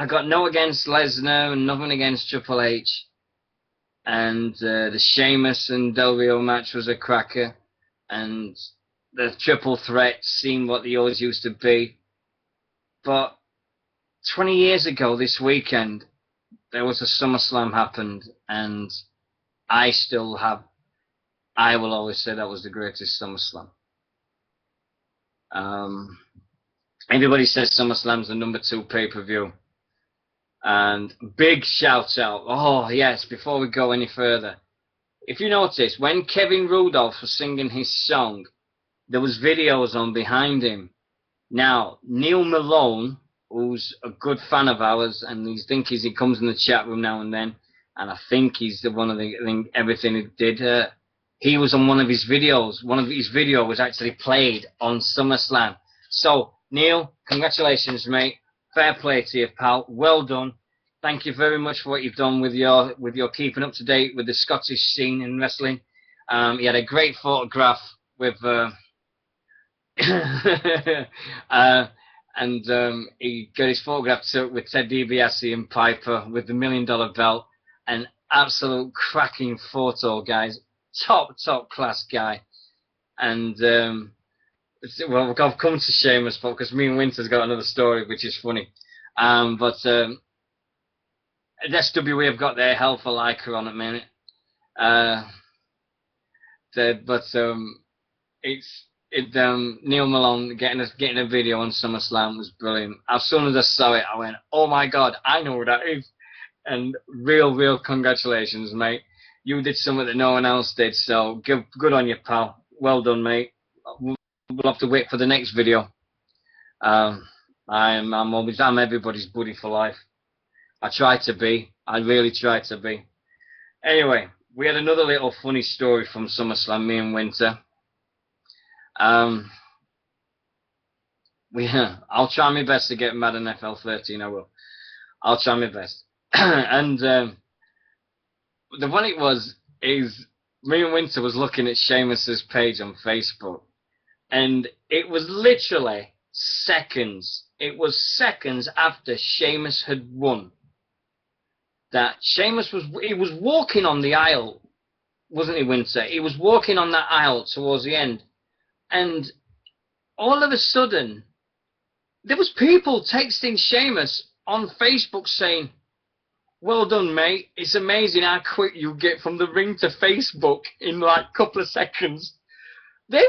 got no against Lesnar and nothing against Triple H. And the Sheamus and Del Rio match was a cracker. And the triple threat seemed what they always used to be. But 20 years ago this weekend, there was a SummerSlam happened, and I will always say that was the greatest SummerSlam. Everybody says SummerSlam's the #2 pay-per-view. And big shout out. Oh, yes, before we go any further. If you notice, when Kevin Rudolph was singing his song, there was videos on behind him. Now, Neil Malone, who's a good fan of ours, and he comes in the chat room now and then, and I think he's everything he did. He was on one of his videos. One of his videos was actually played on SummerSlam. So, Neil, congratulations, mate. Fair play to you, pal. Well done. Thank you very much for what you've done with your keeping up to date with the Scottish scene in wrestling. He had a great photograph with and he got his photograph took with Ted DiBiase and Piper with the $1 Million Belt. An absolute cracking photo, guys. top class guy. And well, I've come to Sheamus because me and Winter's got another story which is funny. But SWE have got their Hell for Leica on at the minute. Neil Malone getting a video on SummerSlam was brilliant. As soon as I saw it, I went, "Oh my God, I know what that is!" And real congratulations, mate. You did something that no one else did, so good on you, pal. Well done, mate. We'll have to wait for the next video. I'm everybody's buddy for life. I try to be. I really try to be. Anyway, we had another little funny story from SummerSlam, me and Winter. I'll try my best to get Madden FL 13. I will. I'll try my best. And the funny is me and Winter was looking at Sheamus's page on Facebook, and it was literally seconds. It was seconds after Sheamus had won that Sheamus was walking on the aisle, wasn't he, Winter? He was walking on that aisle towards the end, and all of a sudden there was people texting Sheamus on Facebook saying, "Well done, mate. It's amazing how quick you get from the ring to Facebook in like a couple of seconds." They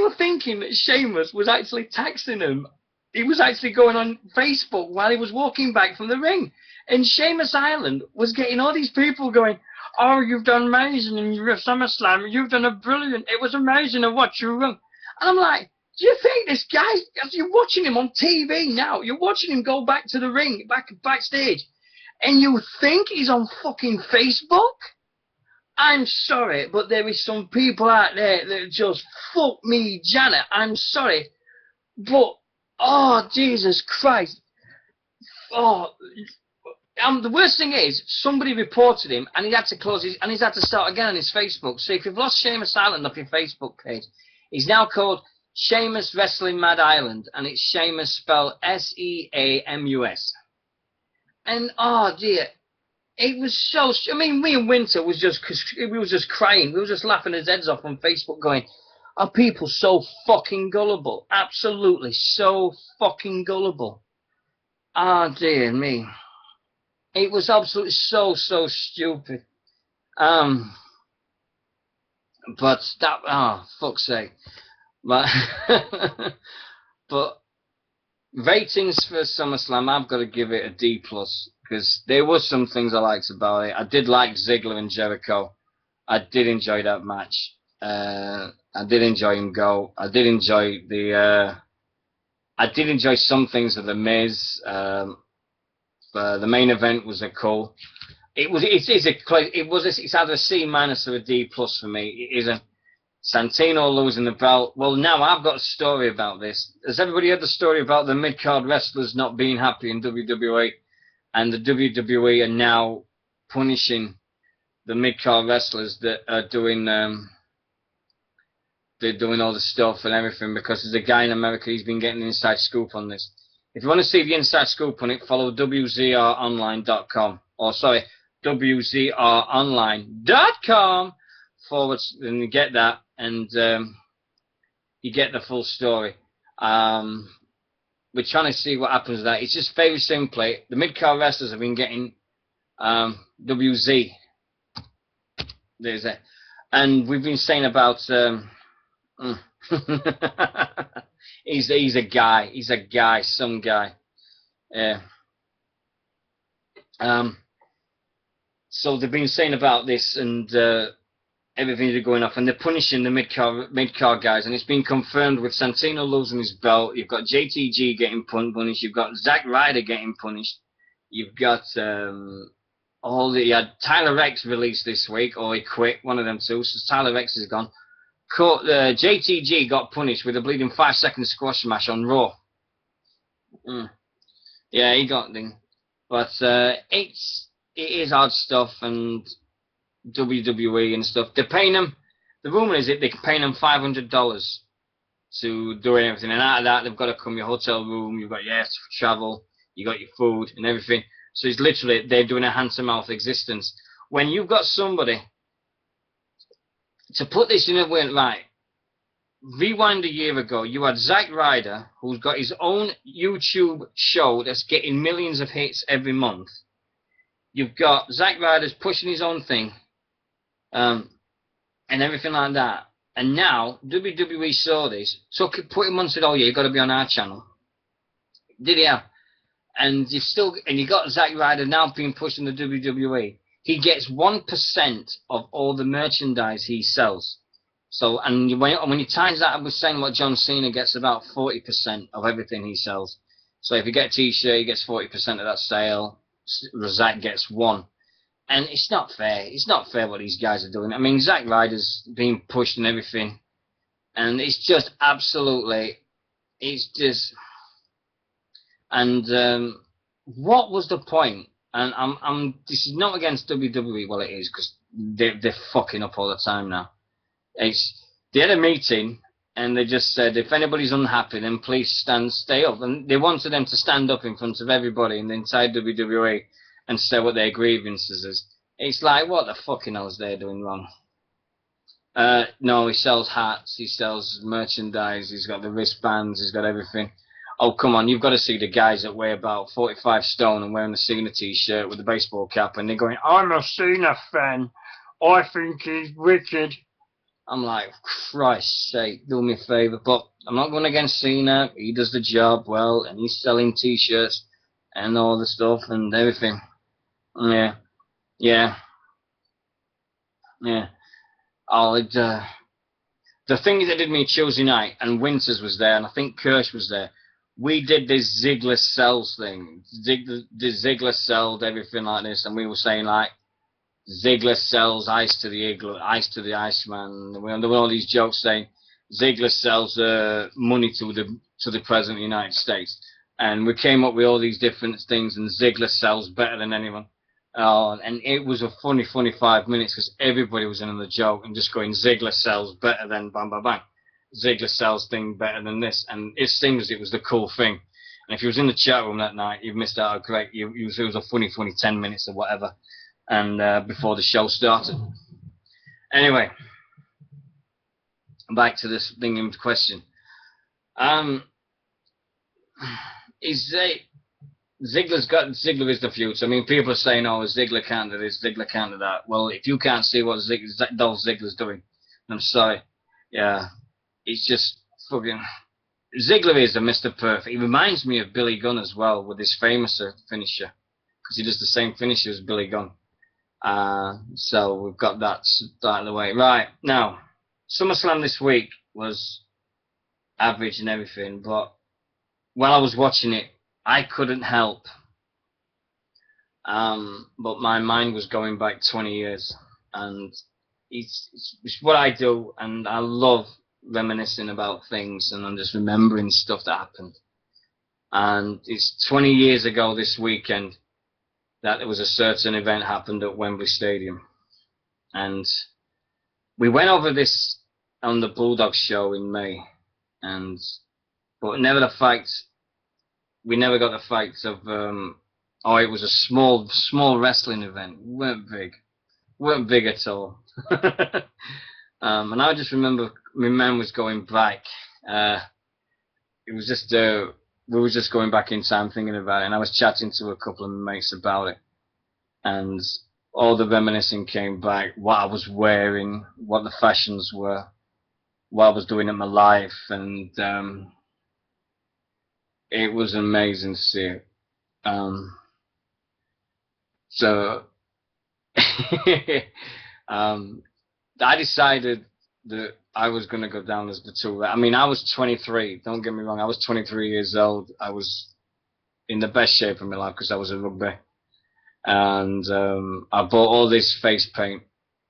were thinking that Sheamus was actually texting them. He was actually going on Facebook while he was walking back from the ring. And Sheamus Island was getting all these people going, "Oh, you've done amazing in your SummerSlam. You've done a brilliant. It was amazing to watch you run." And I'm like, do you think this guy, as you're watching him on TV now, you're watching him go back to the ring, backstage, and you think he's on fucking Facebook? I'm sorry, but there is some people out there that just fuck me, Janet. I'm sorry, but oh Jesus Christ! Oh, the worst thing is somebody reported him, and he had to close his, and he's had to start again on his Facebook. So if you've lost Sheamus Island off your Facebook page, he's now called Sheamus Wrestling Mad Island, and it's Sheamus spelled Seamus. And oh dear. It was so. I mean, me and Winter we were just crying. We were just laughing his heads off on Facebook, going, "Are people so fucking gullible? Absolutely so fucking gullible." Ah, dear me. It was absolutely so stupid. But that, fuck's sake. But but ratings for SummerSlam, I've got to give it a D+. Because there were some things I liked about it. I did like Ziggler and Jericho. I did enjoy that match. I did enjoy him go. I did enjoy some things of the Miz. The main event was a cool. It's either a C- or a D+ for me. It isn't. Santino losing the belt. Well, now I've got a story about this. Has everybody heard the story about the mid-card wrestlers not being happy in WWE? And the WWE are now punishing the mid-card wrestlers that are doing they're doing all the stuff and everything, because there's a guy in America, he's been getting the inside scoop on this. If you want to see the inside scoop on it, follow WZRonline.com, or sorry, WZRonline.com and you get that, and you get the full story. We're trying to see what happens with that. It's just very simply, the mid-card wrestlers have been getting WZ. There's it. And we've been saying about he's a guy, some guy. Yeah. So they've been saying about this, and everything's going off, and they're punishing the mid-card guys, and it's been confirmed with Santino losing his belt. You've got JTG getting punished. You've got Zack Ryder getting punished. You've got Tyler Rex released this week, or he quit, one of them two. So Tyler Rex is gone. JTG got punished with a bleeding 5-second squash match on Raw. Yeah, he got thing, but it is odd stuff, and WWE and stuff. They're paying them. The rumor is that they're paying them $500 to do everything, and out of that, they've got to come your hotel room. You've got your travel. You got your food and everything. So it's literally they're doing a hand-to-mouth existence. When you've got somebody to put this in a way, right, rewind a year ago, you had Zack Ryder, who's got his own YouTube show that's getting millions of hits every month. You've got Zack Ryder's pushing his own thing, and everything like that. And now WWE saw this, put him on, said, "Oh yeah, you got to be on our channel." Did he have? And you got Zack Ryder now being pushed in the WWE. He gets 1% of all the merchandise he sells. So, and when you times that, I was saying what John Cena gets about 40% of everything he sells. So if you get a T-shirt, he gets 40% of that sale. Zack gets 1. And it's not fair. It's not fair what these guys are doing. I mean, Zack Ryder's being pushed and everything. And it's just absolutely, it's just, and what was the point? And this is not against WWE, well it is, because they're fucking up all the time now. They had a meeting and they just said, if anybody's unhappy, then please stay up. And they wanted them to stand up in front of everybody in the entire WWE and say what their grievances is. It's like, what the fucking hell is they doing wrong? No, he sells hats, he sells merchandise, he's got the wristbands, he's got everything. Oh, come on, you've got to see the guys that weigh about 45 stone and wearing the Cena t-shirt with the baseball cap, and they're going, I'm a Cena fan, I think he's wicked. I'm like, Christ's sake, do me a favour. But I'm not going against Cena. He does the job well, and he's selling T-shirts and all the stuff and everything. Yeah. Oh, the thing that did me Tuesday night, and Winters was there, and I think Kirsch was there. We did this Ziggler sells thing. Ziggler sold everything like this, and we were saying like, Ziggler sells ice to the igloo, ice to the Iceman. There were all these jokes saying Ziggler sells money to the President of the United States, and we came up with all these different things. And Ziggler sells better than anyone. And it was a funny 5 minutes because everybody was in on the joke and just going Ziggler sells better than bang bang bang. Ziggler sells thing better than this, and it seems it was the cool thing. And if you was in the chat room that night, you missed out. Great, it was a funny 10 minutes or whatever. And before the show started. Anyway, back to this thing in question. Ziggler is the future. I mean, people are saying, "Oh, Ziggler can't do this, Ziggler can't do that." Well, if you can't see what Dolph Ziggler's doing, I'm sorry. Yeah, it's just fucking. Ziggler is a Mr. Perfect. He reminds me of Billy Gunn as well with his famous finisher, because he does the same finisher as Billy Gunn. So we've got that out of the way. Right, now, SummerSlam this week was average and everything, but while I was watching it, I couldn't help. But my mind was going back 20 years, and it's what I do, and I love reminiscing about things, and I'm just remembering stuff that happened. And it's 20 years ago this weekend that there was a certain event happened at Wembley Stadium. And we went over this on the Bulldog show in May, but we never got the facts of, it was a small wrestling event. Weren't big at all. And I just remember my man was going back. It was just, we were just going back in time thinking about it, and I was chatting to a couple of my mates about it, and all the reminiscing came back, what I was wearing, what the fashions were, what I was doing in my life, and it was amazing to see it. So I decided that I was going to go down as the tool. I mean, I was 23. Don't get me wrong. I was 23 years old. I was in the best shape of my life because I was a rugby. And I bought all this face paint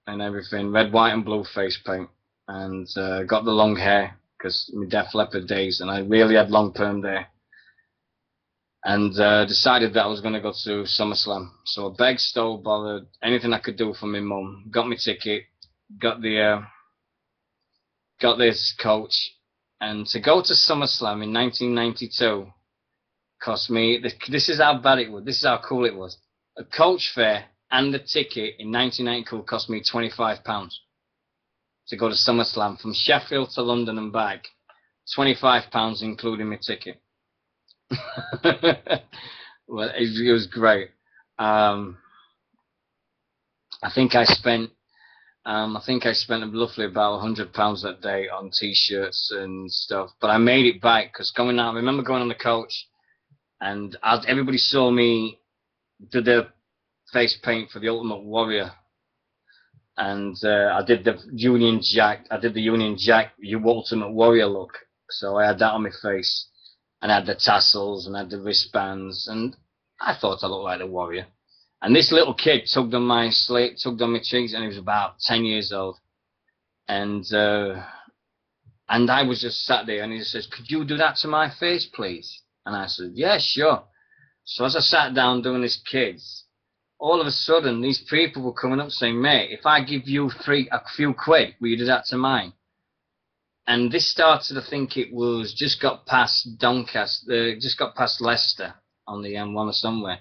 and everything, red, white, and blue face paint. And got the long hair because my Def Leppard days, and I really had long perm there. And decided that I was going to go to SummerSlam. So I begged, stole, bothered, anything I could do for my mum. Got my ticket, got this coach, and to go to SummerSlam in 1992 cost me, this is how bad it was, this is how cool it was. A coach fare and the ticket in 1992 cost me £25. to go to SummerSlam from Sheffield to London and back. £25 including my ticket. Well, it was great. I think I spent roughly about £100 that day on T-shirts and stuff. But I made it back because going out, I remember going on the coach, and everybody saw me do the face paint for the Ultimate Warrior, and I did the Union Jack. Ultimate Warrior look. So I had that on my face, and I had the tassels, and I had the wristbands, and I thought I looked like the Warrior. And this little kid tugged on my cheeks, and he was about 10 years old. And I was just sat there, and he says, "Could you do that to my face, please?" And I said, "Yeah, sure." So as I sat down doing this kids, all of a sudden, these people were coming up saying, "Mate, if I give you a few quid, will you do that to mine?" And this started, I think it was just got past Doncaster, just got past Leicester on the M1 or somewhere.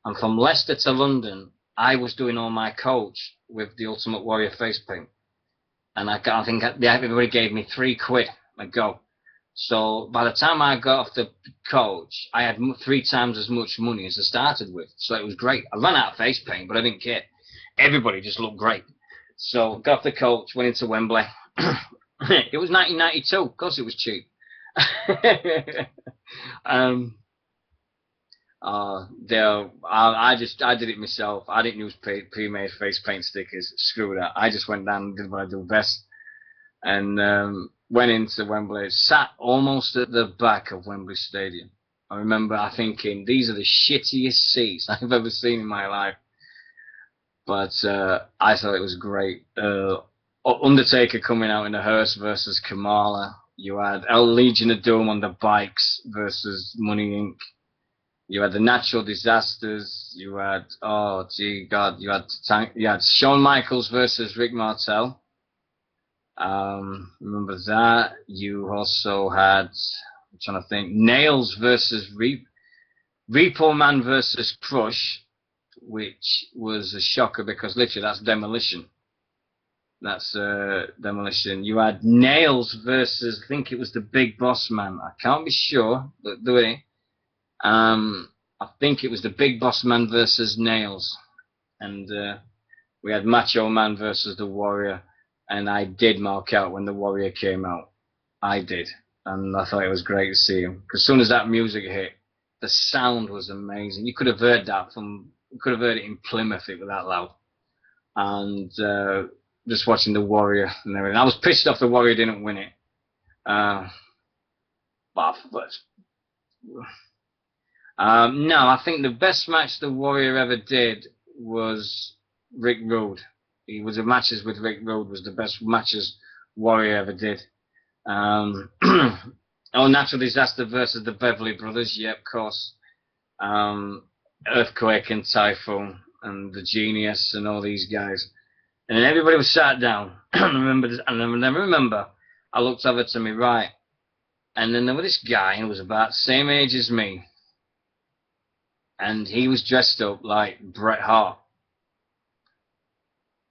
And from Leicester to London, I was doing all my coach with the Ultimate Warrior face paint. And I think everybody gave me £3 a go. So by the time I got off the coach, I had 3 times as much money as I started with. So it was great. I ran out of face paint, but I didn't care. Everybody just looked great. So got off the coach, went into Wembley. It was 1992. Of course, it was cheap. I did it myself. I didn't use pre-made face paint stickers. Screw that. I just went down and did what I do best, and went into Wembley. Sat almost at the back of Wembley Stadium. I remember thinking, these are the shittiest seats I've ever seen in my life. But I thought it was great. Undertaker coming out in a hearse versus Kamala. You had Legion of Doom on the bikes versus Money Inc. You had the Natural Disasters. You had you had Shawn Michaels versus Rick Martel. Remember that. You also had, I'm trying to think, Nails versus Repo Man versus Crush, which was a shocker because literally that's Demolition. That's Demolition. You had Nails versus, I think it was the Big Boss Man. I can't be sure, but do it. I think it was the Big Boss Man versus Nails. And we had Macho Man versus the Warrior. And I did mark out when the Warrior came out. I did. And I thought it was great to see him. Because as soon as that music hit, the sound was amazing. You could have heard it in Plymouth, it was that loud. And just watching the Warrior and everything. I was pissed off the Warrior didn't win it. No, I think the best match the Warrior ever did was Rick Rude. He was the matches with Rick Rude was the best matches Warrior ever did. Natural Disaster versus the Beverly Brothers, yeah, of course. Earthquake and Typhoon and the Genius and all these guys. And then everybody was sat down. I remember I looked over to my right, and then there was this guy who was about the same age as me, and he was dressed up like Bret Hart.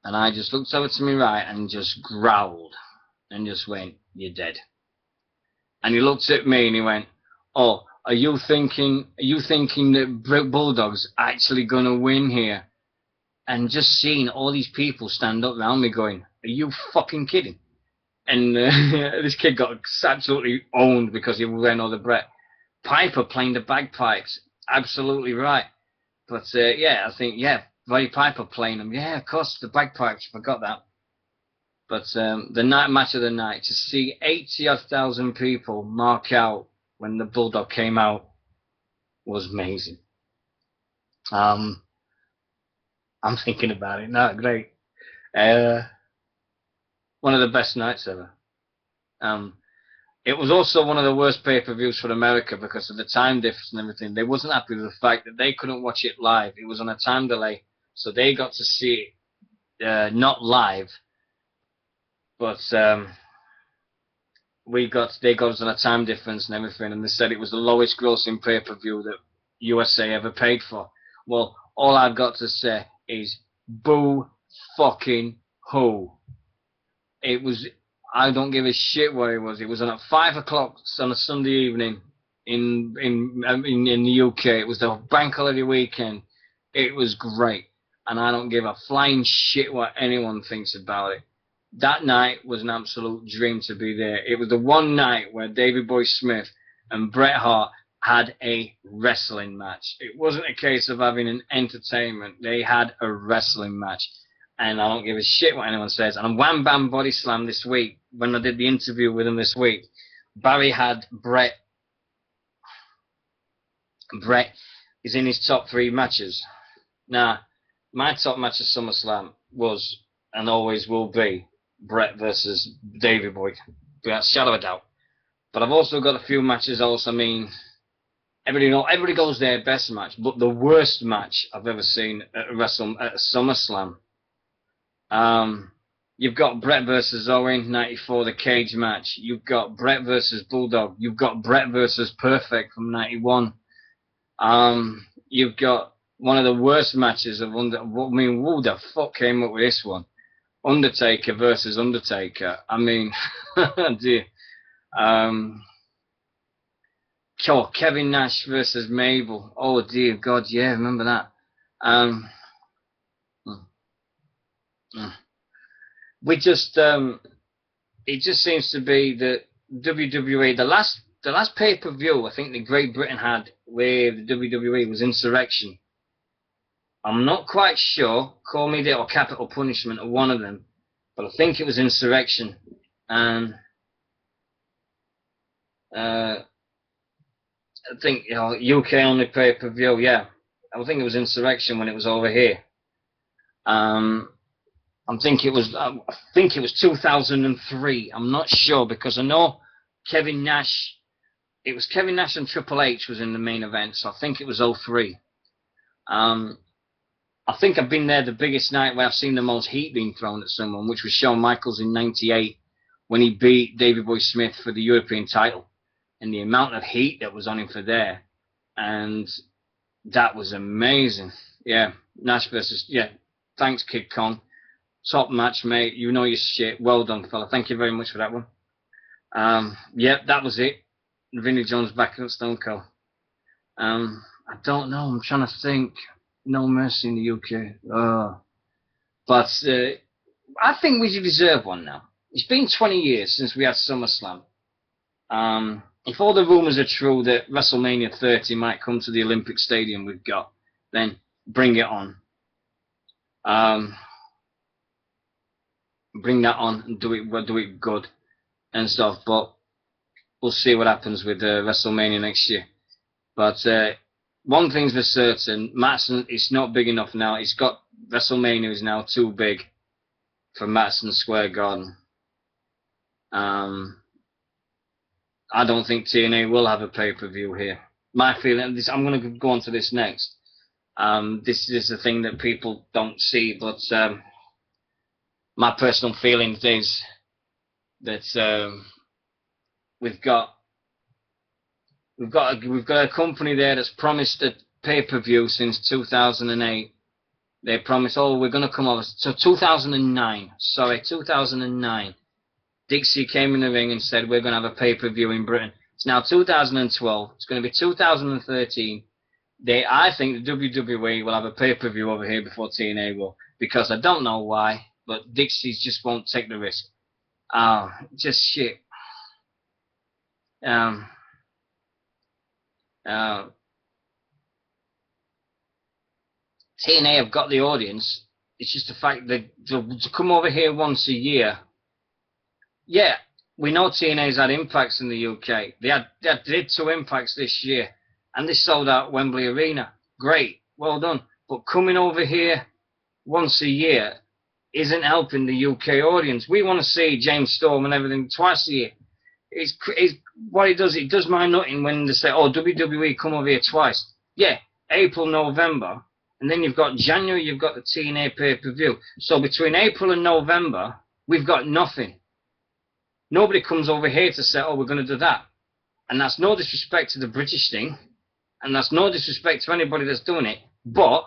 And I just looked over to my right and just growled and just went, "You're dead." And he looked at me and he went, "Oh, are you thinking that Bulldog's actually gonna win here?" And just seeing all these people stand up around me going, "Are you fucking kidding?" And this kid got absolutely owned because he was wearing all the Bret. Piper playing the bagpipes, absolutely right. But I think Roddy Piper playing them. Yeah, of course, the bagpipes, forgot that. But the match of the night, to see 80,000 people mark out when the Bulldog came out was amazing. I'm thinking about it now. Great. One of the best nights ever. It was also one of the worst pay-per-views for America because of the time difference and everything. They wasn't happy with the fact that they couldn't watch it live. It was on a time delay, so they got to see it not live, but they got us on a time difference and everything, and they said it was the lowest grossing pay-per-view that USA ever paid for. Well, all I've got to say is boo fucking who. It was. I don't give a shit where it was. It was on at 5 o'clock on a Sunday evening in the UK. It was the bank holiday weekend. It was great, and I don't give a flying shit what anyone thinks about it. That night was an absolute dream to be there. It was the one night where Davey Boy Smith and Bret Hart had a wrestling match. It wasn't a case of having an entertainment. They had a wrestling match. And I don't give a shit what anyone says. And Wham Bam Body Slam this week, when I did the interview with him this week, Barry had Bret. Bret is in his top 3 matches. Now, my top match at SummerSlam was, and always will be, Bret versus Davey Boy, without a shadow of a doubt. But I've also got a few matches also. I mean, everybody goes their best match, but the worst match I've ever seen at SummerSlam. You've got Bret versus Owen, 94, the cage match. You've got Bret versus Bulldog. You've got Bret versus Perfect from 91. You've got one of the worst matches of who the fuck came up with this one? Undertaker versus Undertaker. I mean, dear. Kevin Nash versus Mabel. Oh dear God, yeah, remember that. We just, it just seems to be that WWE, the last pay-per-view I think that Great Britain had with WWE was Insurrection. I'm not quite sure, Call Me Dead or Capital Punishment or one of them, but I think it was Insurrection. And I think, UK only pay-per-view, yeah. I think it was Insurrection when it was over here. I think it was 2003. I'm not sure because I know Kevin Nash. It was Kevin Nash and Triple H was in the main event, so I think it was 03. I think I've been there the biggest night where I've seen the most heat being thrown at someone, which was Shawn Michaels in '98 when he beat Davey Boy Smith for the European title, and the amount of heat that was on him for there, and that was amazing. Yeah, Nash versus Thanks, Kid Kong. Top match, mate. You know your shit. Well done, fella. Thank you very much for that one. Yep, that was it. Vinnie Jones back at Stone Cold. I don't know. I'm trying to think. No Mercy in the UK. But I think we deserve one now. It's been 20 years since we had SummerSlam. If all the rumours are true that WrestleMania 30 might come to the Olympic Stadium we've got, then bring it on. Bring that on and do it good and stuff. But we'll see what happens with WrestleMania next year. But one thing's for certain, Madison, it's not big enough now. It's got WrestleMania is now too big for Madison Square Garden. I don't think TNA will have a pay-per-view here. My feeling, I'm going to go on to this next. This is the thing that people don't see, but my personal feeling is that we've got a company there that's promised a pay-per-view since 2008. They promised, we're going to come over. So 2009. Dixie came in the ring and said, we're going to have a pay-per-view in Britain. It's now 2012. It's going to be 2013. I think the WWE will have a pay-per-view over here before TNA will, because I don't know why, but Dixie's just won't take the risk. Just shit. TNA have got the audience. It's just the fact that to come over here once a year. Yeah, we know TNA's had impacts in the UK. They did 2 impacts this year, and they sold out Wembley Arena. Great, well done. But coming over here once a year isn't helping the UK audience. We want to see James Storm and everything twice a year. It's what it does my nutting when they say, WWE come over here twice. Yeah, April, November, and then you've got January, you've got the TNA pay-per-view. So between April and November, we've got nothing. Nobody comes over here to say, we're going to do that. And that's no disrespect to the British thing, and that's no disrespect to anybody that's doing it. But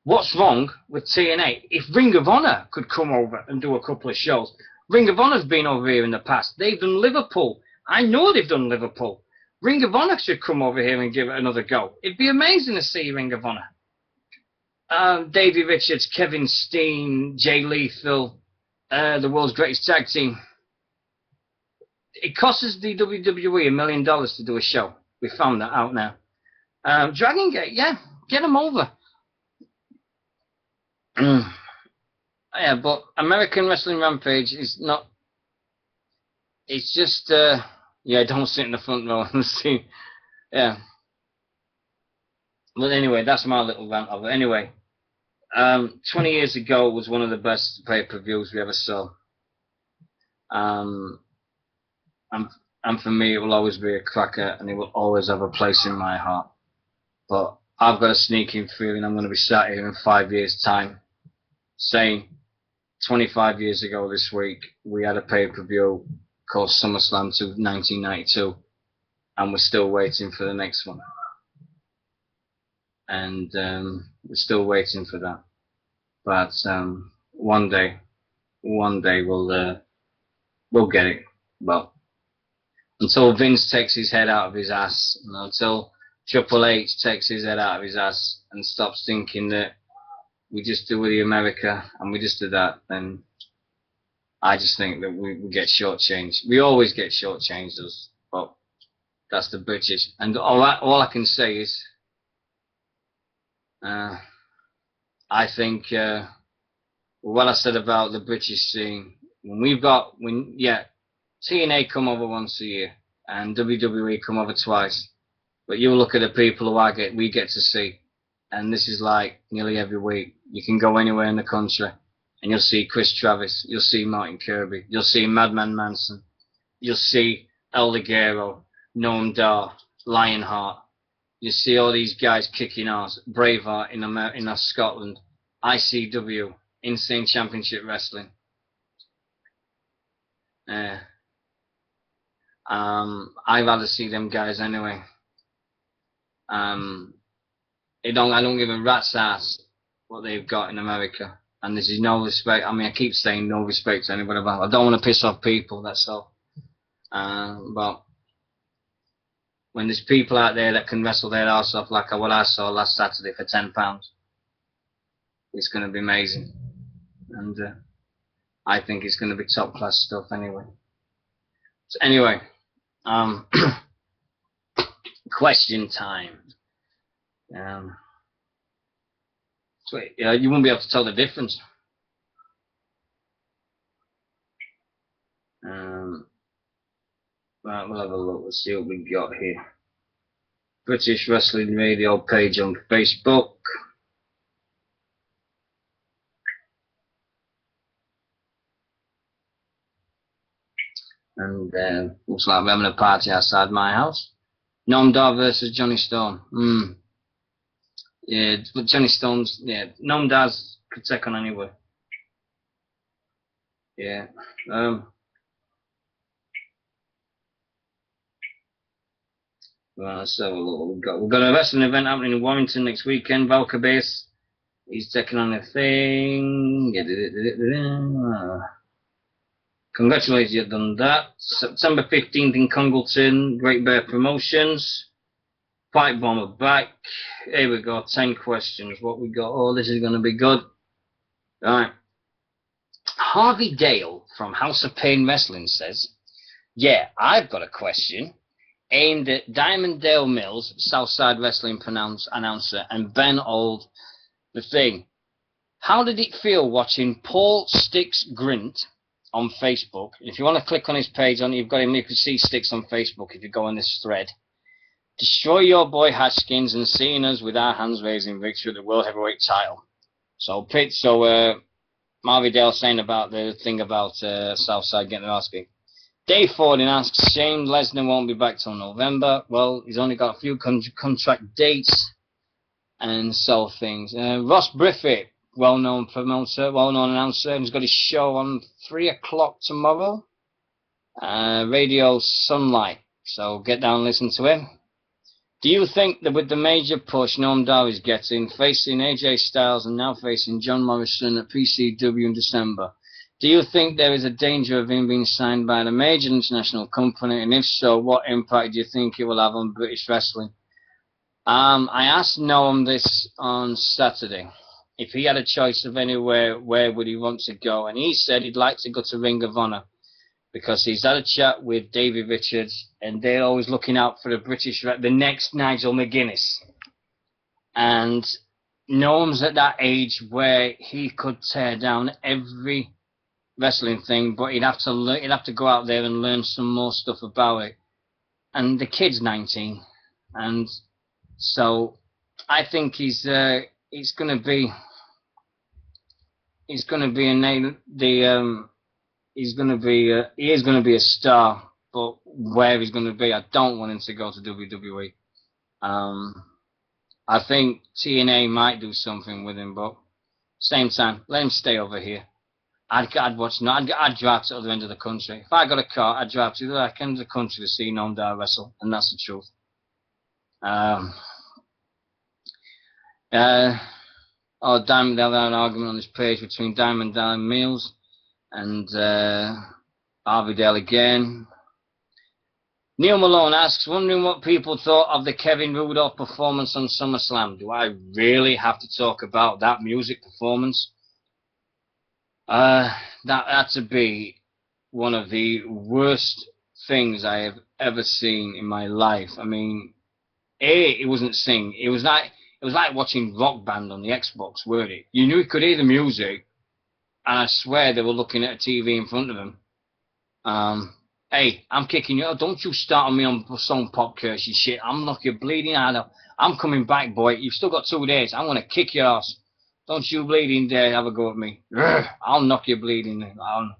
what's wrong with TNA? If Ring of Honor could come over and do a couple of shows, Ring of Honor's been over here in the past. They've done Liverpool. I know they've done Liverpool. Ring of Honor should come over here and give it another go. It'd be amazing to see Ring of Honor. Davey Richards, Kevin Steen, Jay Lethal, the world's greatest tag team. It costs the WWE $1 million to do a show. We found that out now. Dragon Gate, yeah, get them over. Yeah, but American Wrestling Rampage is not. It's just, yeah, don't sit in the front row and see. Yeah. But anyway, that's my little rant of it. Anyway, 20 years ago was one of the best pay-per-views we ever saw. And for me, it will always be a cracker, and it will always have a place in my heart. But I've got a sneaking feeling I'm going to be sat here in 5 years' time saying 25 years ago this week, we had a pay-per-view called SummerSlam 1992, and we're still waiting for the next one. And we're still waiting for that. But one day we'll get it. Well, until Vince takes his head out of his ass, and until Triple H takes his head out of his ass and stops thinking that we just do with the America and we just do that, then I just think that we get shortchanged. We always get shortchanged, but that's the British. And all I can say is, I think what I said about the British scene, TNA come over once a year and WWE come over twice, but you look at the people who we get to see, and this is like nearly every week. You can go anywhere in the country and you'll see Chris Travis, you'll see Martin Kirby, you'll see Madman Manson, you'll see El Ligero, Noam Dar, Lionheart. You see all these guys kicking ass. Braveheart in Scotland, ICW, Insane Championship Wrestling. I'd rather see them guys anyway. I don't give a rat's ass what they've got in America. And this is no respect. I mean, I keep saying no respect to anybody, but I don't want to piss off people, that's all. But when there's people out there that can wrestle their arse off like what I saw last Saturday for £10, it's going to be amazing. And I think it's going to be top class stuff anyway. So anyway, question time. You won't be able to tell the difference. Right, we'll have a look. Let's see what we got here. British Wrestling Radio page on Facebook. And looks like we're having a party outside my house. Noam Dar versus Johnny Storm. Yeah, but Johnny Storm's, yeah, Noam Dar's could take on anywhere. Yeah. Well, let's have a look. We've got a wrestling event happening in Warrington next weekend. Val Cabez, he's taking on a thing. Congratulations, you've done that. September 15th in Congleton, Great Bear Promotions. Fight Bomber back. Here we go, 10 questions. What we got? Oh, this is going to be good. Right. Harvey Dale from House of Pain Wrestling says, yeah, I've got a question aimed at Diamond Dale Mills, Southside Wrestling announcer, and Ben Old. The thing, how did it feel watching Paul Sticks Grint on Facebook? If you want to click on his page, you've got him. You can see Sticks on Facebook if you go on this thread. Destroy your boy Hatchkins and seeing us with our hands raising victory at the World Heavyweight title. So Marvy Dale saying about the thing about Southside getting their ass kicked. Dave Fording asks, Shane Lesnar won't be back till November. Well, he's only got a few contract dates and so things. Ross Briffett, well-known promoter, well-known announcer, he's got his show on 3 o'clock tomorrow. Radio Sunlight. So get down and listen to him. Do you think that with the major push Noam Dar is getting, facing AJ Styles and now facing John Morrison at PCW in December, Do you think there is a danger of him being signed by a major international company, and if so, what impact do you think it will have on British wrestling? I asked Noam this on Saturday. If he had a choice of anywhere, where would he want to go? And he said he'd like to go to Ring of Honor because he's had a chat with Davey Richards, and they're always looking out for the next Nigel McGuinness. And Noam's at that age where he could tear down every wrestling thing, but he'd have to go out there and learn some more stuff about it. And the kid's 19, and so I think he is going to be a star, but where he's going to be, I don't want him to go to WWE. I think TNA might do something with him, but same time, let him stay over here. I'd watch. No, I'd drive to the other end of the country. If I got a car, I'd drive to the other end of the country to see Noam Dar wrestle, and that's the truth. Diamond Dale had an argument on this page between Diamond Dallas Mills and Harvey Dale again. Neil Malone asks, wondering what people thought of the Kevin Rudolph performance on SummerSlam. Do I really have to talk about that music performance? That had to be one of the worst things I have ever seen in my life. I mean, it wasn't singing. It was like watching Rock Band on the Xbox, weren't it? You knew you could hear the music, and I swear they were looking at a TV in front of them. Hey, I'm kicking you. Don't you start on me on some pop cursey shit. I'm knock you bleeding out. I'm coming back, boy. You've still got 2 days. I'm gonna kick your ass. Don't you bleeding dare have a go at me. I'll knock you bleeding. I'll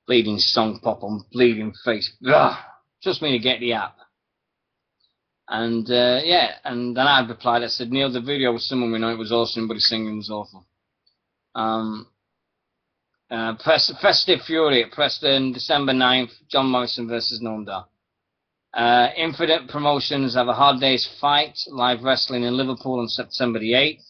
bleeding song pop on bleeding face. Trust me to get the app. And and then I replied. I said, Neil, the video with someone we know, it was awesome, but his singing was awful. Festive Fury at Preston, December 9th, John Morrison versus Noam Dar. Infinite Promotions have a Hard Day's Fight, live wrestling in Liverpool on September the 8th.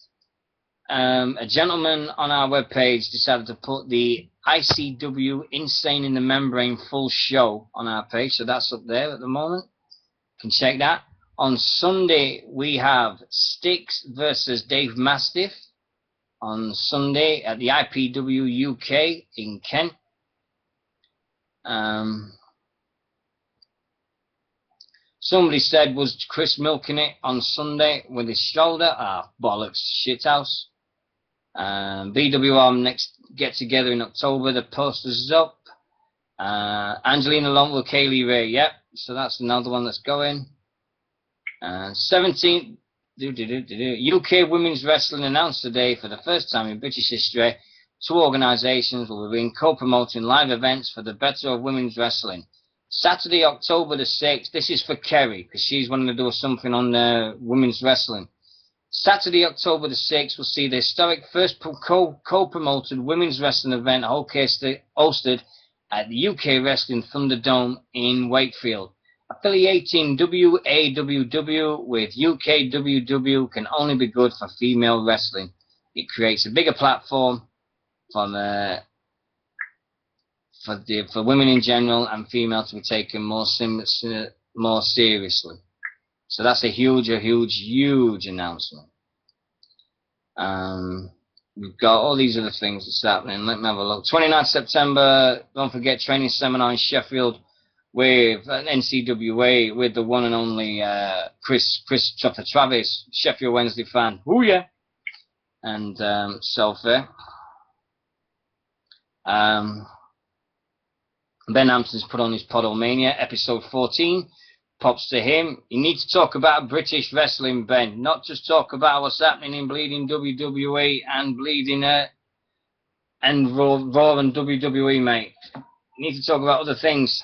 A gentleman on our webpage decided to put the ICW Insane in the Membrane full show on our page, so that's up there at the moment. You can check that. On Sunday, we have Styx versus Dave Mastiff on Sunday at the IPW UK in Kent. Somebody said, was Chris milking it on Sunday with his shoulder? Bollocks, shithouse. BWR next get together in October. The poster's up. Angelina Long with Kaylee Ray. Yep. So that's another one that's going. 17th. UK Women's Wrestling announced today for the first time in British history, 2 organisations will be co-promoting live events for the better of women's wrestling. Saturday, October the 6th. This is for Kerry because she's wanting to do something on women's wrestling. Saturday, October the 6th, we'll see the historic first co-promoted women's wrestling event hosted at the UK Wrestling Thunderdome in Wakefield. Affiliating WAWW with UKWW can only be good for female wrestling. It creates a bigger platform for women in general and female to be taken more seriously. So that's a huge announcement. We've got all these other things that's happening. Let me have a look. 29th September, don't forget, training seminar in Sheffield with NCWA, with the one and only Christopher Travis, Sheffield Wednesday fan. Ooh, yeah. And Sophie. Ben Hampton's put on his Podomania, episode 14. Pops to him. You need to talk about British wrestling, Ben. Not just talk about what's happening in bleeding WWE and bleeding and Raw and WWE, mate. You need to talk about other things.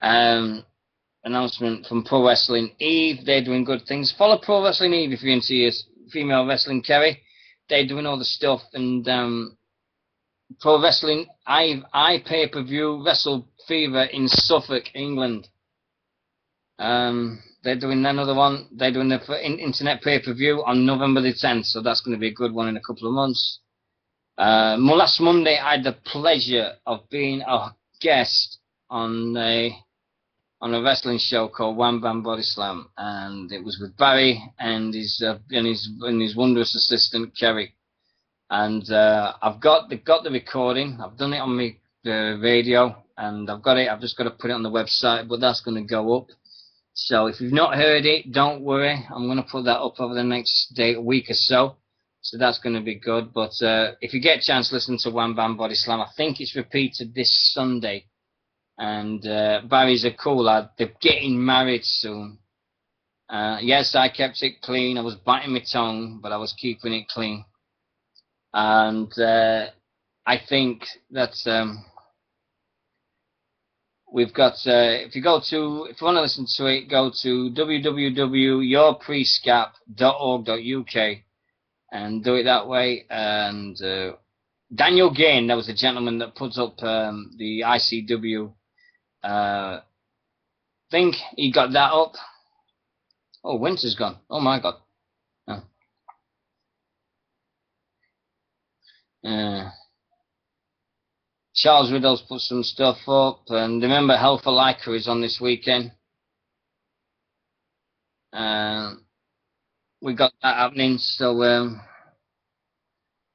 Announcement from Pro Wrestling Eve. They're doing good things. Follow Pro Wrestling Eve if you're into your female wrestling, Kerry. They're doing all the stuff. And Pro Wrestling I pay-per-view Wrestle Fever in Suffolk, England. They're doing another one. They're doing the internet pay-per-view on November the 10th, so that's going to be a good one in a couple of months. Last Monday, I had the pleasure of being a guest on a wrestling show called Wham Bam Body Slam, and it was with Barry and his wondrous assistant Kerry. And I've got the recording. I've done it on my radio, and I've got it. I've just got to put it on the website, but that's going to go up. So if you've not heard it, don't worry. I'm going to put that up over the next week or so. So that's going to be good. But if you get a chance, listen to Wham Bam Body Slam. I think it's repeated this Sunday. And Barry's a cool lad. They're getting married soon. Yes, I kept it clean. I was biting my tongue, but I was keeping it clean. And I think that we've got, if you want to listen to it, go to www.yourprescap.org.uk and do it that way. And Daniel Gain, that was the gentleman that puts up the ICW thing. He got that up. Oh, winter's gone. Oh my God. Charles Riddle's put some stuff up, and remember, Hell for Leica is on this weekend. We got that happening. So,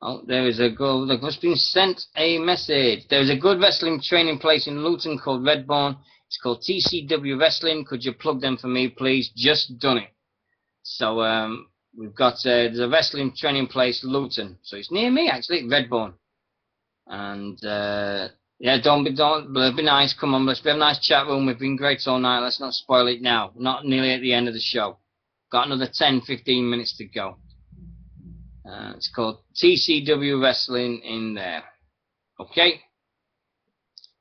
oh, there is a good. Look, what's been sent a message. There is a good wrestling training place in Luton called Redbourne. It's called TCW Wrestling. Could you plug them for me, please? Just done it. So, we've got there's a wrestling training place, Luton. So it's near me actually, Redbourne. And yeah, don't be nice. Come on, let's have a nice chat room. We've been great all night. Let's not spoil it now. Not nearly at the end of the show. Got another 10-15 minutes to go. It's called TCW Wrestling in there. Okay.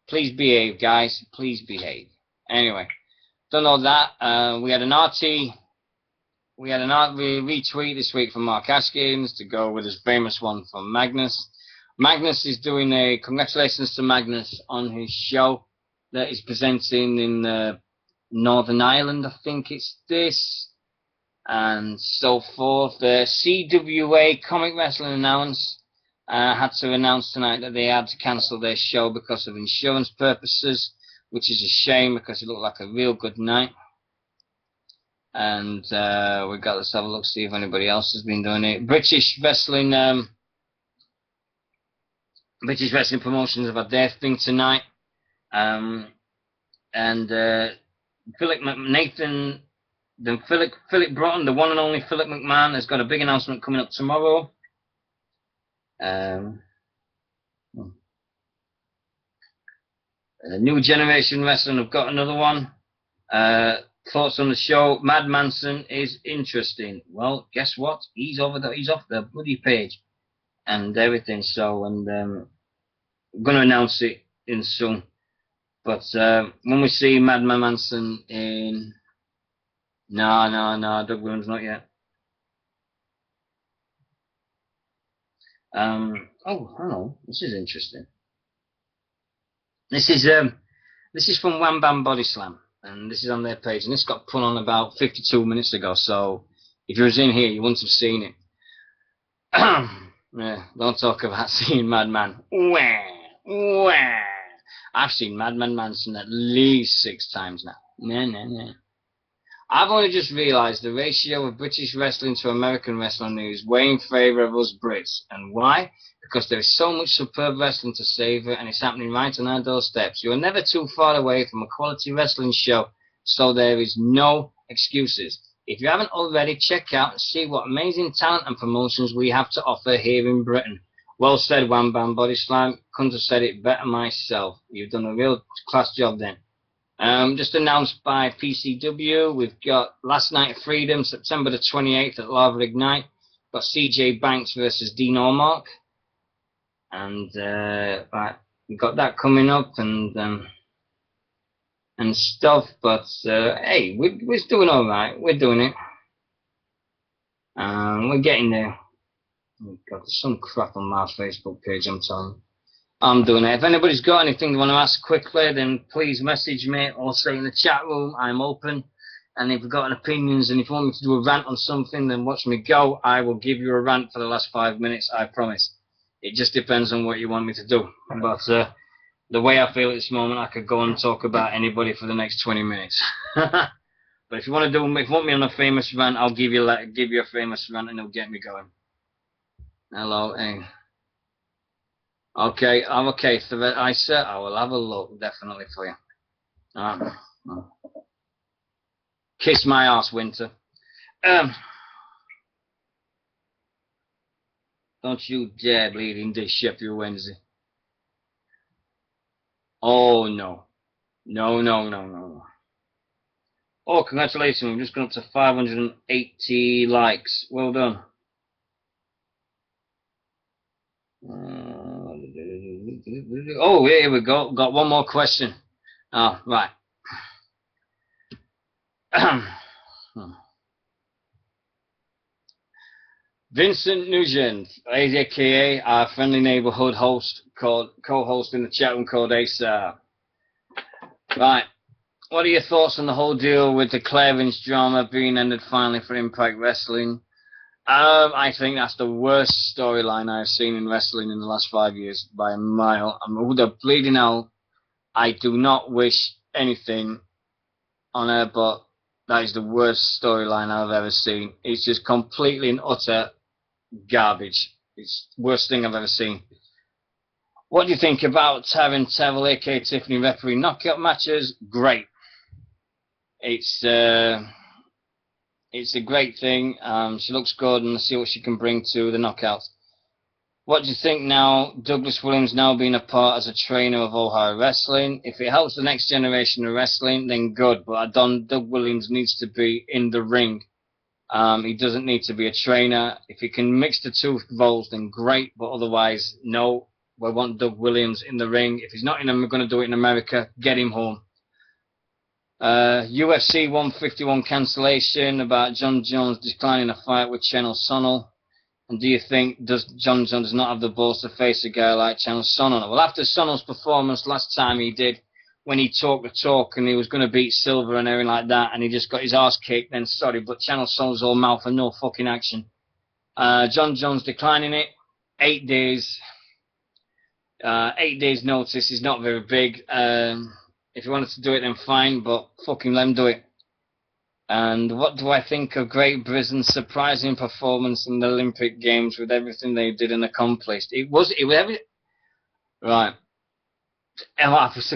Please behave, guys. Please behave. Anyway, done all that. We had an RT. We had an retweet this week from Mark Askins to go with his famous one from Magnus. Magnus is doing a congratulations to Magnus on his show that he's presenting in Northern Ireland, I think it's this, and so forth. The CWA Comic Wrestling had to announce tonight that they had to cancel their show because of insurance purposes, which is a shame because it looked like a real good night. And we got let's have a look, see if anybody else has been doing it. British Wrestling Promotions have had their thing tonight. And Philip Broughton, the one and only Philip McMahon, has got a big announcement coming up tomorrow. New Generation Wrestling have got another one. Thoughts on the show? Mad Manson is interesting. Well, guess what? He's off the bloody page and everything. So, and I'm going to announce it in soon. But when we see Mad Manson in, no, Doug Williams not yet. Oh, hello. This is interesting. This is from Wham Bam Body Slam. And this is on their page, and this got put on about 52 minutes ago, so if you was in here, you wouldn't have seen it. Yeah, don't talk about seeing Madman. I've seen Madman Manson at least 6 times now. No. I've only just realised the ratio of British wrestling to American wrestling is way in favour of us Brits. And why? Because there is so much superb wrestling to savour, and it's happening right on our doorsteps. You are never too far away from a quality wrestling show, so there is no excuses. If you haven't already, check out and see what amazing talent and promotions we have to offer here in Britain. Well said, Wham Bam Body Slam. Couldn't have said it better myself. You've done a real class job then. Just announced by PCW, we've got Last Night of Freedom, September the 28th at Lava Ignite. Got CJ Banks versus Dean Allmark. And we've got that coming up and stuff. But hey, we're doing all right. We're doing it. We're getting there. Oh God, there's some crap on my Facebook page, I'm telling you. I'm doing it. If anybody's got anything they want to ask quickly, then please message me or say in the chat room. I'm open. And if you've got opinions and if you want me to do a rant on something, then watch me go. I will give you a rant for the last 5 minutes, I promise. It just depends on what you want me to do. But the way I feel at this moment, I could go and talk about anybody for the next 20 minutes. But if you want to do, if you want me on a famous rant, I'll give you a famous rant and it'll get me going. Hello, hey. Okay, I'm okay. So I said I will have a look definitely for you. Kiss my ass, Winter. Don't you dare bleed into Sheffield Wednesday. Oh no. No. Oh, congratulations, we've just gone up to 580 likes. Well done. Oh, here we go. Got one more question. Oh, right. Vincent Nugent, aka our friendly neighborhood host, co-host in the chat room called Ace. Right. What are your thoughts on the whole deal with the Claire Vince drama being ended finally for Impact Wrestling? I think that's the worst storyline I've seen in wrestling in the last 5 years by a mile. I'm the bleeding hell. I do not wish anything on her, but that is the worst storyline I've ever seen. It's just completely and utter garbage. It's the worst thing I've ever seen. What do you think about Taryn Terrell, aka Tiffany, referee knockout matches? Great. It's a great thing. She looks good, and let's see what she can bring to the knockouts. What do you think now, Douglas Williams now being a part as a trainer of Ohio Wrestling? If it helps the next generation of wrestling, then good. But Doug Williams needs to be in the ring. He doesn't need to be a trainer. If he can mix the two roles, then great. But otherwise, no. We want Doug Williams in the ring. If he's not going to do it in America, get him home. UFC 151 cancellation about John Jones declining a fight with Chael Sonnen. And do you think John Jones does not have the balls to face a guy like Chael Sonnen? Well, after Sonnen's performance last time he did, when he talked the talk and he was going to beat Silver and everything like that, and he just got his ass kicked, then sorry, but Chael Sonnen's all mouth and no fucking action. John Jones declining it. 8 days. 8 days notice is not very big. If you wanted to do it, then fine, but fucking let him do it. And what do I think of Great Britain's surprising performance in the Olympic Games with everything they did and accomplished? It was right. And I was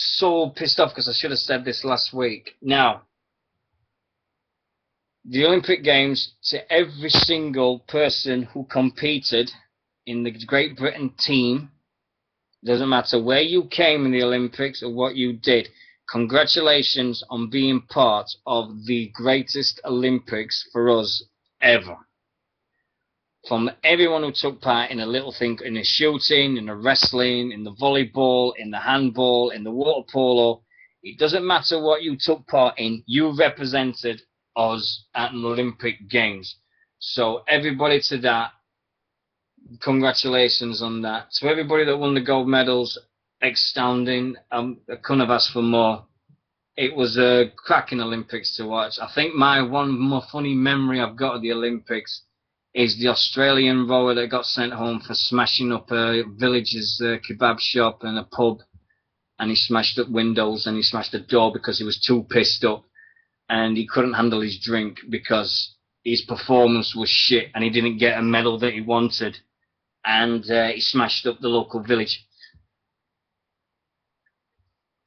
so pissed off because I should have said this last week. Now, the Olympic Games, to every single person who competed in the Great Britain team, doesn't matter where you came in the Olympics or what you did, congratulations on being part of the greatest Olympics for us ever. From everyone who took part in a little thing, in the shooting, in the wrestling, in the volleyball, in the handball, in the water polo, it doesn't matter what you took part in, you represented us at an Olympic Games. So everybody to that, congratulations on that. To everybody that won the gold medals, astounding. I couldn't have asked for more. It was a cracking Olympics to watch. I think my one more funny memory I've got of the Olympics is the Australian rower that got sent home for smashing up a village's kebab shop and a pub, and he smashed up windows and he smashed the door because he was too pissed up and he couldn't handle his drink because his performance was shit and he didn't get a medal that he wanted, and he smashed up the local village.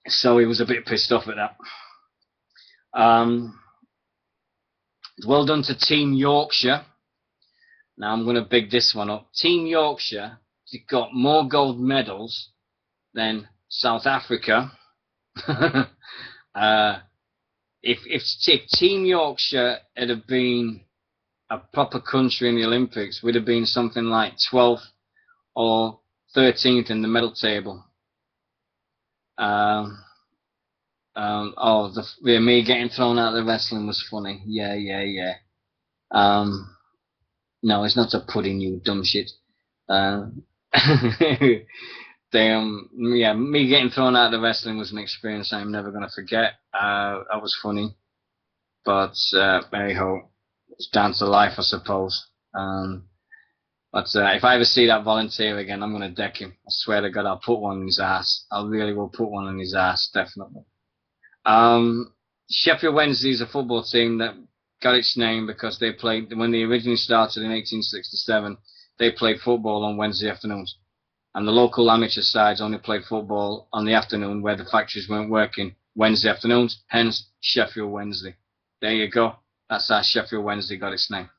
So he was a bit pissed off at that. Well done to Team Yorkshire. Now I'm going to big this one up. Team Yorkshire got more gold medals than South Africa. If Team Yorkshire had have been a proper country in the Olympics, would have been something like 12th or 13th in the medal table. Me getting thrown out of the wrestling was funny. Yeah. No, it's not a pudding, you dumb shit. Me getting thrown out of the wrestling was an experience I'm never going to forget. That was funny. But, hey ho, it's down to life, I suppose. But if I ever see that volunteer again, I'm going to deck him. I swear to God, I'll put one in his ass. I really will put one in his ass, definitely. Sheffield Wednesday is a football team that got its name because they played, when they originally started in 1867, they played football on Wednesday afternoons. And the local amateur sides only played football on the afternoon where the factories weren't working Wednesday afternoons, hence Sheffield Wednesday. There you go. That's how Sheffield Wednesday got its name.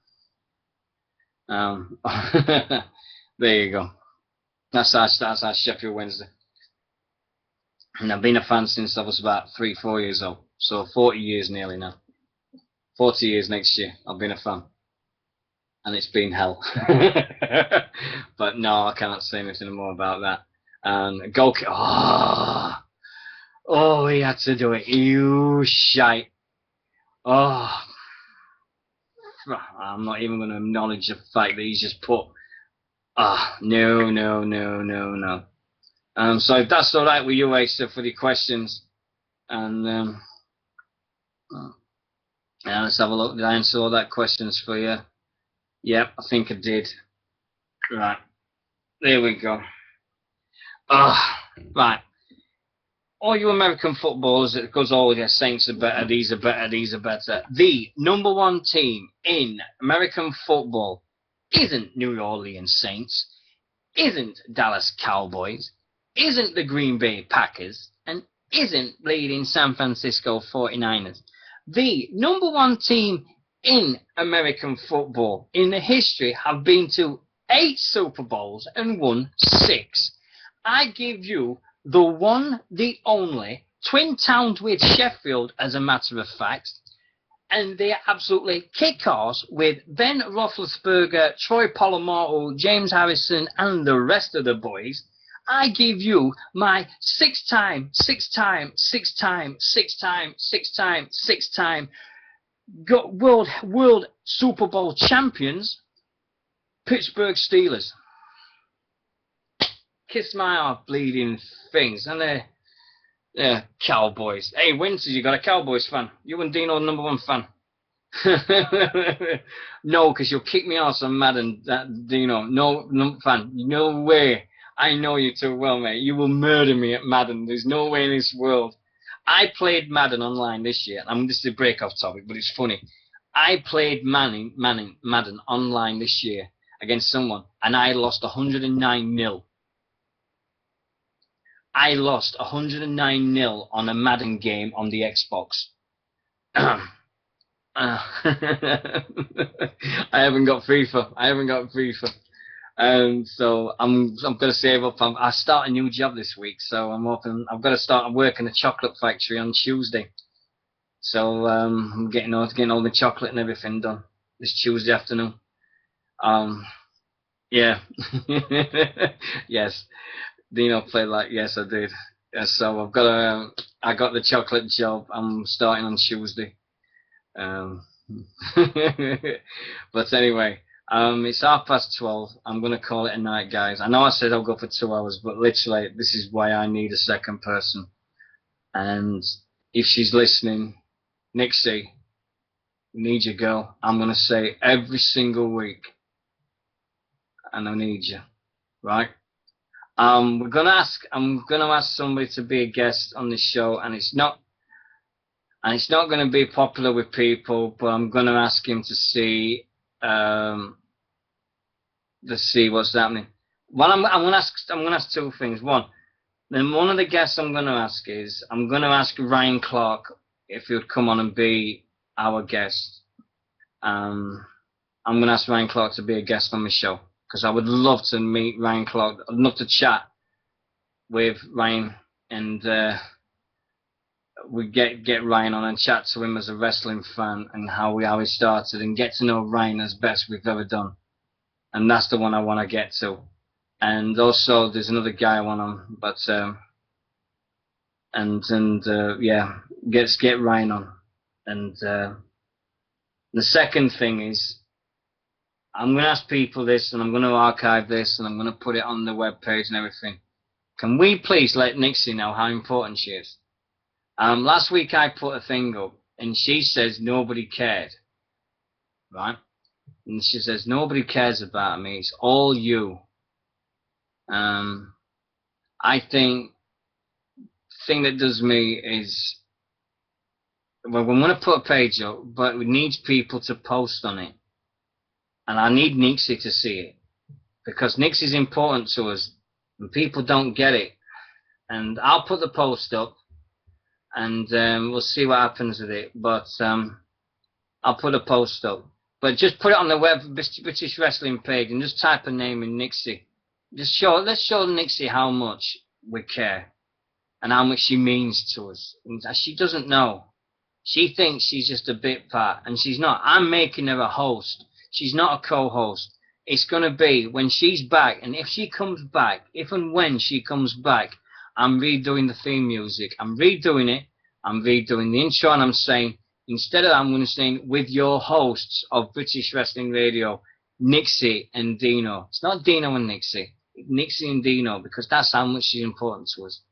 There you go. That's how Sheffield Wednesday. And I've been a fan since I was about 3-4 years old. So 40 years nearly now. 40 years next year, I've been a fan. And it's been hell. But no, I cannot say anything more about that. And goalkeeper, oh, he had to do it. You shite. Oh, I'm not even going to acknowledge the fact that he's just put. No. So if that's all right with you, Asa, for the questions, and let's have a look. Did I answer all that questions for you? Yep, I think I did. Right, there we go. Right. All you American footballers, it goes all the Saints are better, these are better, these are better. The number one team in American football isn't New Orleans Saints, isn't Dallas Cowboys, isn't the Green Bay Packers, and isn't bleeding San Francisco 49ers. The number one team in American football in the history have been to 8 Super Bowls and won 6. I give you the one, the only, twin towns with Sheffield, as a matter of fact, and they absolutely kick ass with Ben Roethlisberger, Troy Polamalu, James Harrison, and the rest of the boys. I give you my 6-time world Super Bowl champions, Pittsburgh Steelers. Kiss my heart, bleeding things. And they're Cowboys. Hey, Winters, you got a Cowboys fan. You and Dino, number one fan. No, because you'll kick me off on Madden, Dino. No fan. No way. I know you too well, mate. You will murder me at Madden. There's no way in this world. I played Madden online this year. This is a break-off topic, but it's funny. I played Madden online this year against someone, and I lost 109-0. I lost 109-0 on a Madden game on the Xbox. I haven't got FIFA. So I'm gonna save up. I start a new job this week, so I've got to start working a chocolate factory on Tuesday. So I'm getting all the chocolate and everything done this Tuesday afternoon. Yeah. Yes. Dino played like, yes, I did. Yeah, so I got the chocolate job. I'm starting on Tuesday. But anyway, it's 12:30. I'm going to call it a night, guys. I know I said I'll go for 2 hours, but literally, this is why I need a second person. And if she's listening, Nixie, we need you, girl. I'm going to say every single week, and I need you, right? I'm gonna ask somebody to be a guest on this show, and it's not gonna be popular with people, but I'm gonna ask him to see what's happening. One, I'm gonna ask 2 things. One of the guests I'm gonna ask is Ryan Clark if he would come on and be our guest. I'm gonna ask Ryan Clark to be a guest on the show, because I would love to meet Ryan Clark. I'd love to chat with Ryan, and we get Ryan on and chat to him as a wrestling fan and how he started, and get to know Ryan as best we've ever done. And that's the one I want to get to. And also, there's another guy I want on, but get Ryan on. And the second thing is, I'm going to ask people this, and I'm going to archive this, and I'm going to put it on the webpage and everything. Can we please let Nixie know how important she is? Last week I put a thing up, and she says nobody cared, right? And she says, nobody cares about me. It's all you. I think the thing that does me is, well, we're going to put a page up, but we need people to post on it. And I need Nixie to see it. Because Nixie's important to us. And people don't get it. And I'll put the post up. And we'll see what happens with it. But I'll put a post up. But just put it on the web, British Wrestling page, and just type a name in Nixie. Let's show Nixie how much we care. And how much she means to us. And she doesn't know. She thinks she's just a bit part, and she's not. I'm making her a host. She's not a co-host. It's going to be when she's back, and if she comes back, if and when she comes back, I'm redoing the theme music. I'm redoing it. I'm redoing the intro, and I'm saying, instead of that, I'm going to say, with your hosts of British Wrestling Radio, Nixie and Dino. It's not Dino and Nixie. Nixie and Dino, because that's how much she's important to us.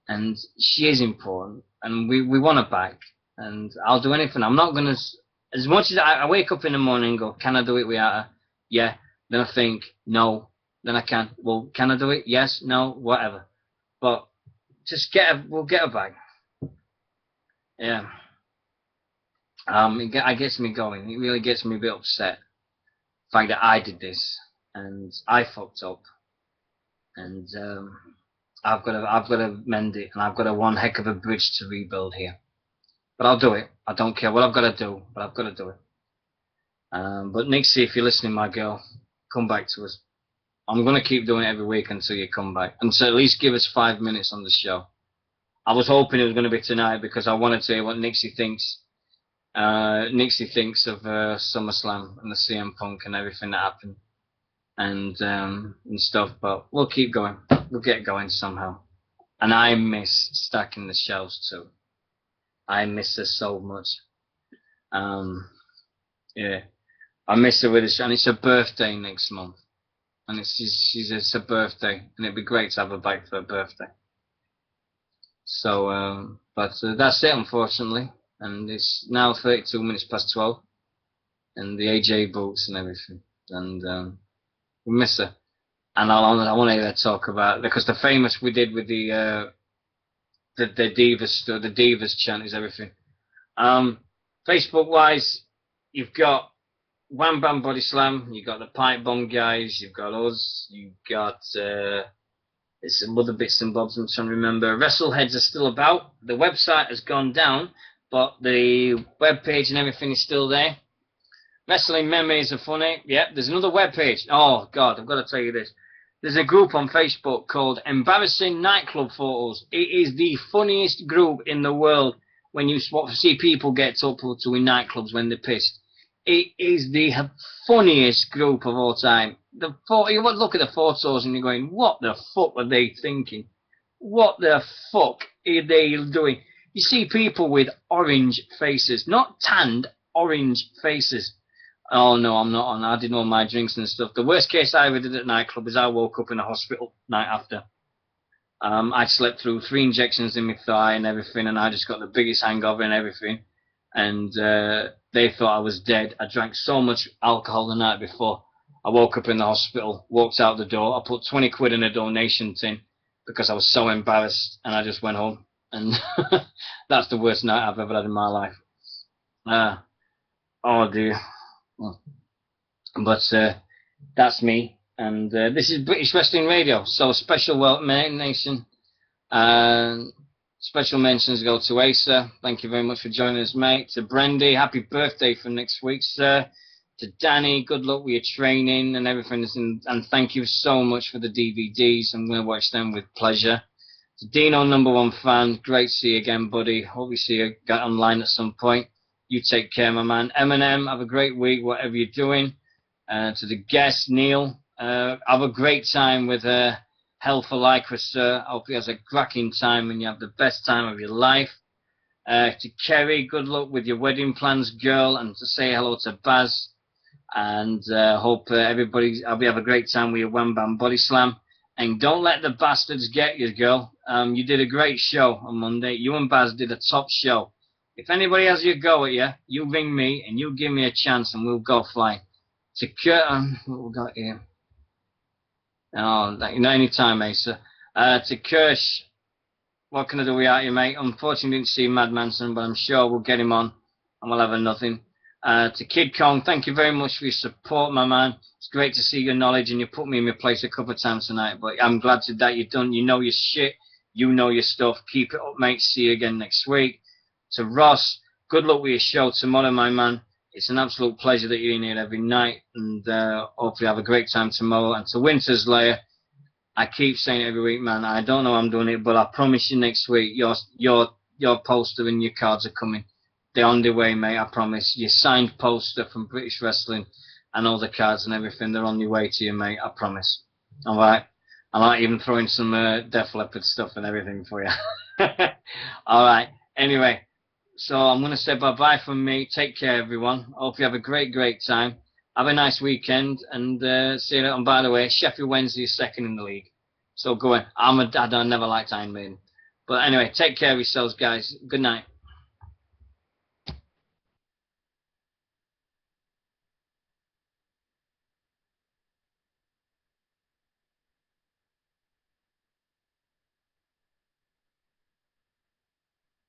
And she is important, and we want her back. And I'll do anything. I'm not going to, as much as I wake up in the morning and go, can I do it without her? Yeah. Then I think, no. Then I can. Well, can I do it? Yes, no, whatever. But just we'll get her back. Yeah. It gets me going. It really gets me a bit upset. The fact that I did this and I fucked up. And I've got to mend it, and I've got one heck of a bridge to rebuild here. But I'll do it. I don't care what I've got to do, but I've got to do it. But Nixie, if you're listening, my girl, come back to us. I'm going to keep doing it every week until you come back. And so at least give us 5 minutes on the show. I was hoping it was going to be tonight because I wanted to hear what Nixie thinks. Nixie thinks of SummerSlam and the CM Punk and everything that happened. And stuff. But we'll keep going. We'll get going somehow. And I miss stacking the shelves too. I miss her so much. Yeah, I miss her with us, and it's her birthday next month, and it's her birthday, and it'd be great to have her back for her birthday. So, but that's it, unfortunately, and it's now 32 minutes past 12, and the AJ boots and everything, and we miss her, and I want to hear her talk about, because the famous we did with the Divas chant is everything. Facebook wise, you've got Wham Bam Body Slam, you've got the Pipe Bomb guys, you've got us, you've got there's some other bits and bobs I'm trying to remember. WrestleHeads are still about. The website has gone down, but the web page and everything is still there. Wrestling Memories are funny. Yep, there's another web page. Oh God, I've got to tell you this. There's a group on Facebook called Embarrassing Nightclub Photos. It is the funniest group in the world when you see people get up to in nightclubs when they're pissed. It is the funniest group of all time. You look at the photos and you're going, what the fuck were they thinking? What the fuck are they doing? You see people with orange faces, not tanned, orange faces. Oh no, I'm not on. I didn't know my drinks and stuff. The worst case I ever did at nightclub is I woke up in a hospital night after. I slept through 3 injections in my thigh and everything, and I just got the biggest hangover and everything. And they thought I was dead. I drank so much alcohol the night before. I woke up in the hospital, walked out the door. I put 20 quid in a donation tin because I was so embarrassed, and I just went home. And that's the worst night I've ever had in my life. Oh dear. But that's me, and this is British Wrestling Radio. So special welcome, Nation. Special mentions go to Asa. Thank you very much for joining us, mate. To Brendy, happy birthday for next week, sir. To Danny, good luck with your training and everything. And thank you so much for the DVDs. I'm going to watch them with pleasure. To Dino, #1 fan, great to see you again, buddy. Hope we see you online at some point. You take care, my man. Eminem, have a great week, whatever you're doing. To the guest, Neil, have a great time with Hell for Lycra, sir. I hope he has a cracking time and you have the best time of your life. To Kerry, good luck with your wedding plans, girl. And to say hello to Baz. And hope everybody, I hope you have a great time with your Wham Bam Body Slam. And don't let the bastards get you, girl. You did a great show on Monday. You and Baz did a top show. If anybody has a go at you, you ring me and you give me a chance and we'll go flying. To Kurt, what we got here? Oh, anytime, mate. So, to Kirsch, what can I do without you, mate? Unfortunately, didn't see Mad Manson, but I'm sure we'll get him on and we'll have a nothing. To Kid Kong, thank you very much for your support, my man. It's great to see your knowledge, and you put me in my place a couple of times tonight. But I'm glad that you're done. You know your shit. You know your stuff. Keep it up, mate. See you again next week. To Ross, good luck with your show tomorrow, my man. It's an absolute pleasure that you're in here every night, and hopefully have a great time tomorrow. And to Winter's Lair, I keep saying it every week, man. I don't know how I'm doing it, but I promise you next week, your poster and your cards are coming. They're on the way, mate. I promise. Your signed poster from British Wrestling and all the cards and everything, they're on their way to you, mate. I promise. All right. I might even throw in some Def Leppard stuff and everything for you. All right. Anyway, so I'm going to say bye-bye from me. Take care, everyone. Hope you have a great, great time. Have a nice weekend, and see you later. And by the way, Sheffield Wednesday is second in the league. So go on. I'm a dad. I never liked Iron Maiden. But anyway, take care of yourselves, guys. Good night.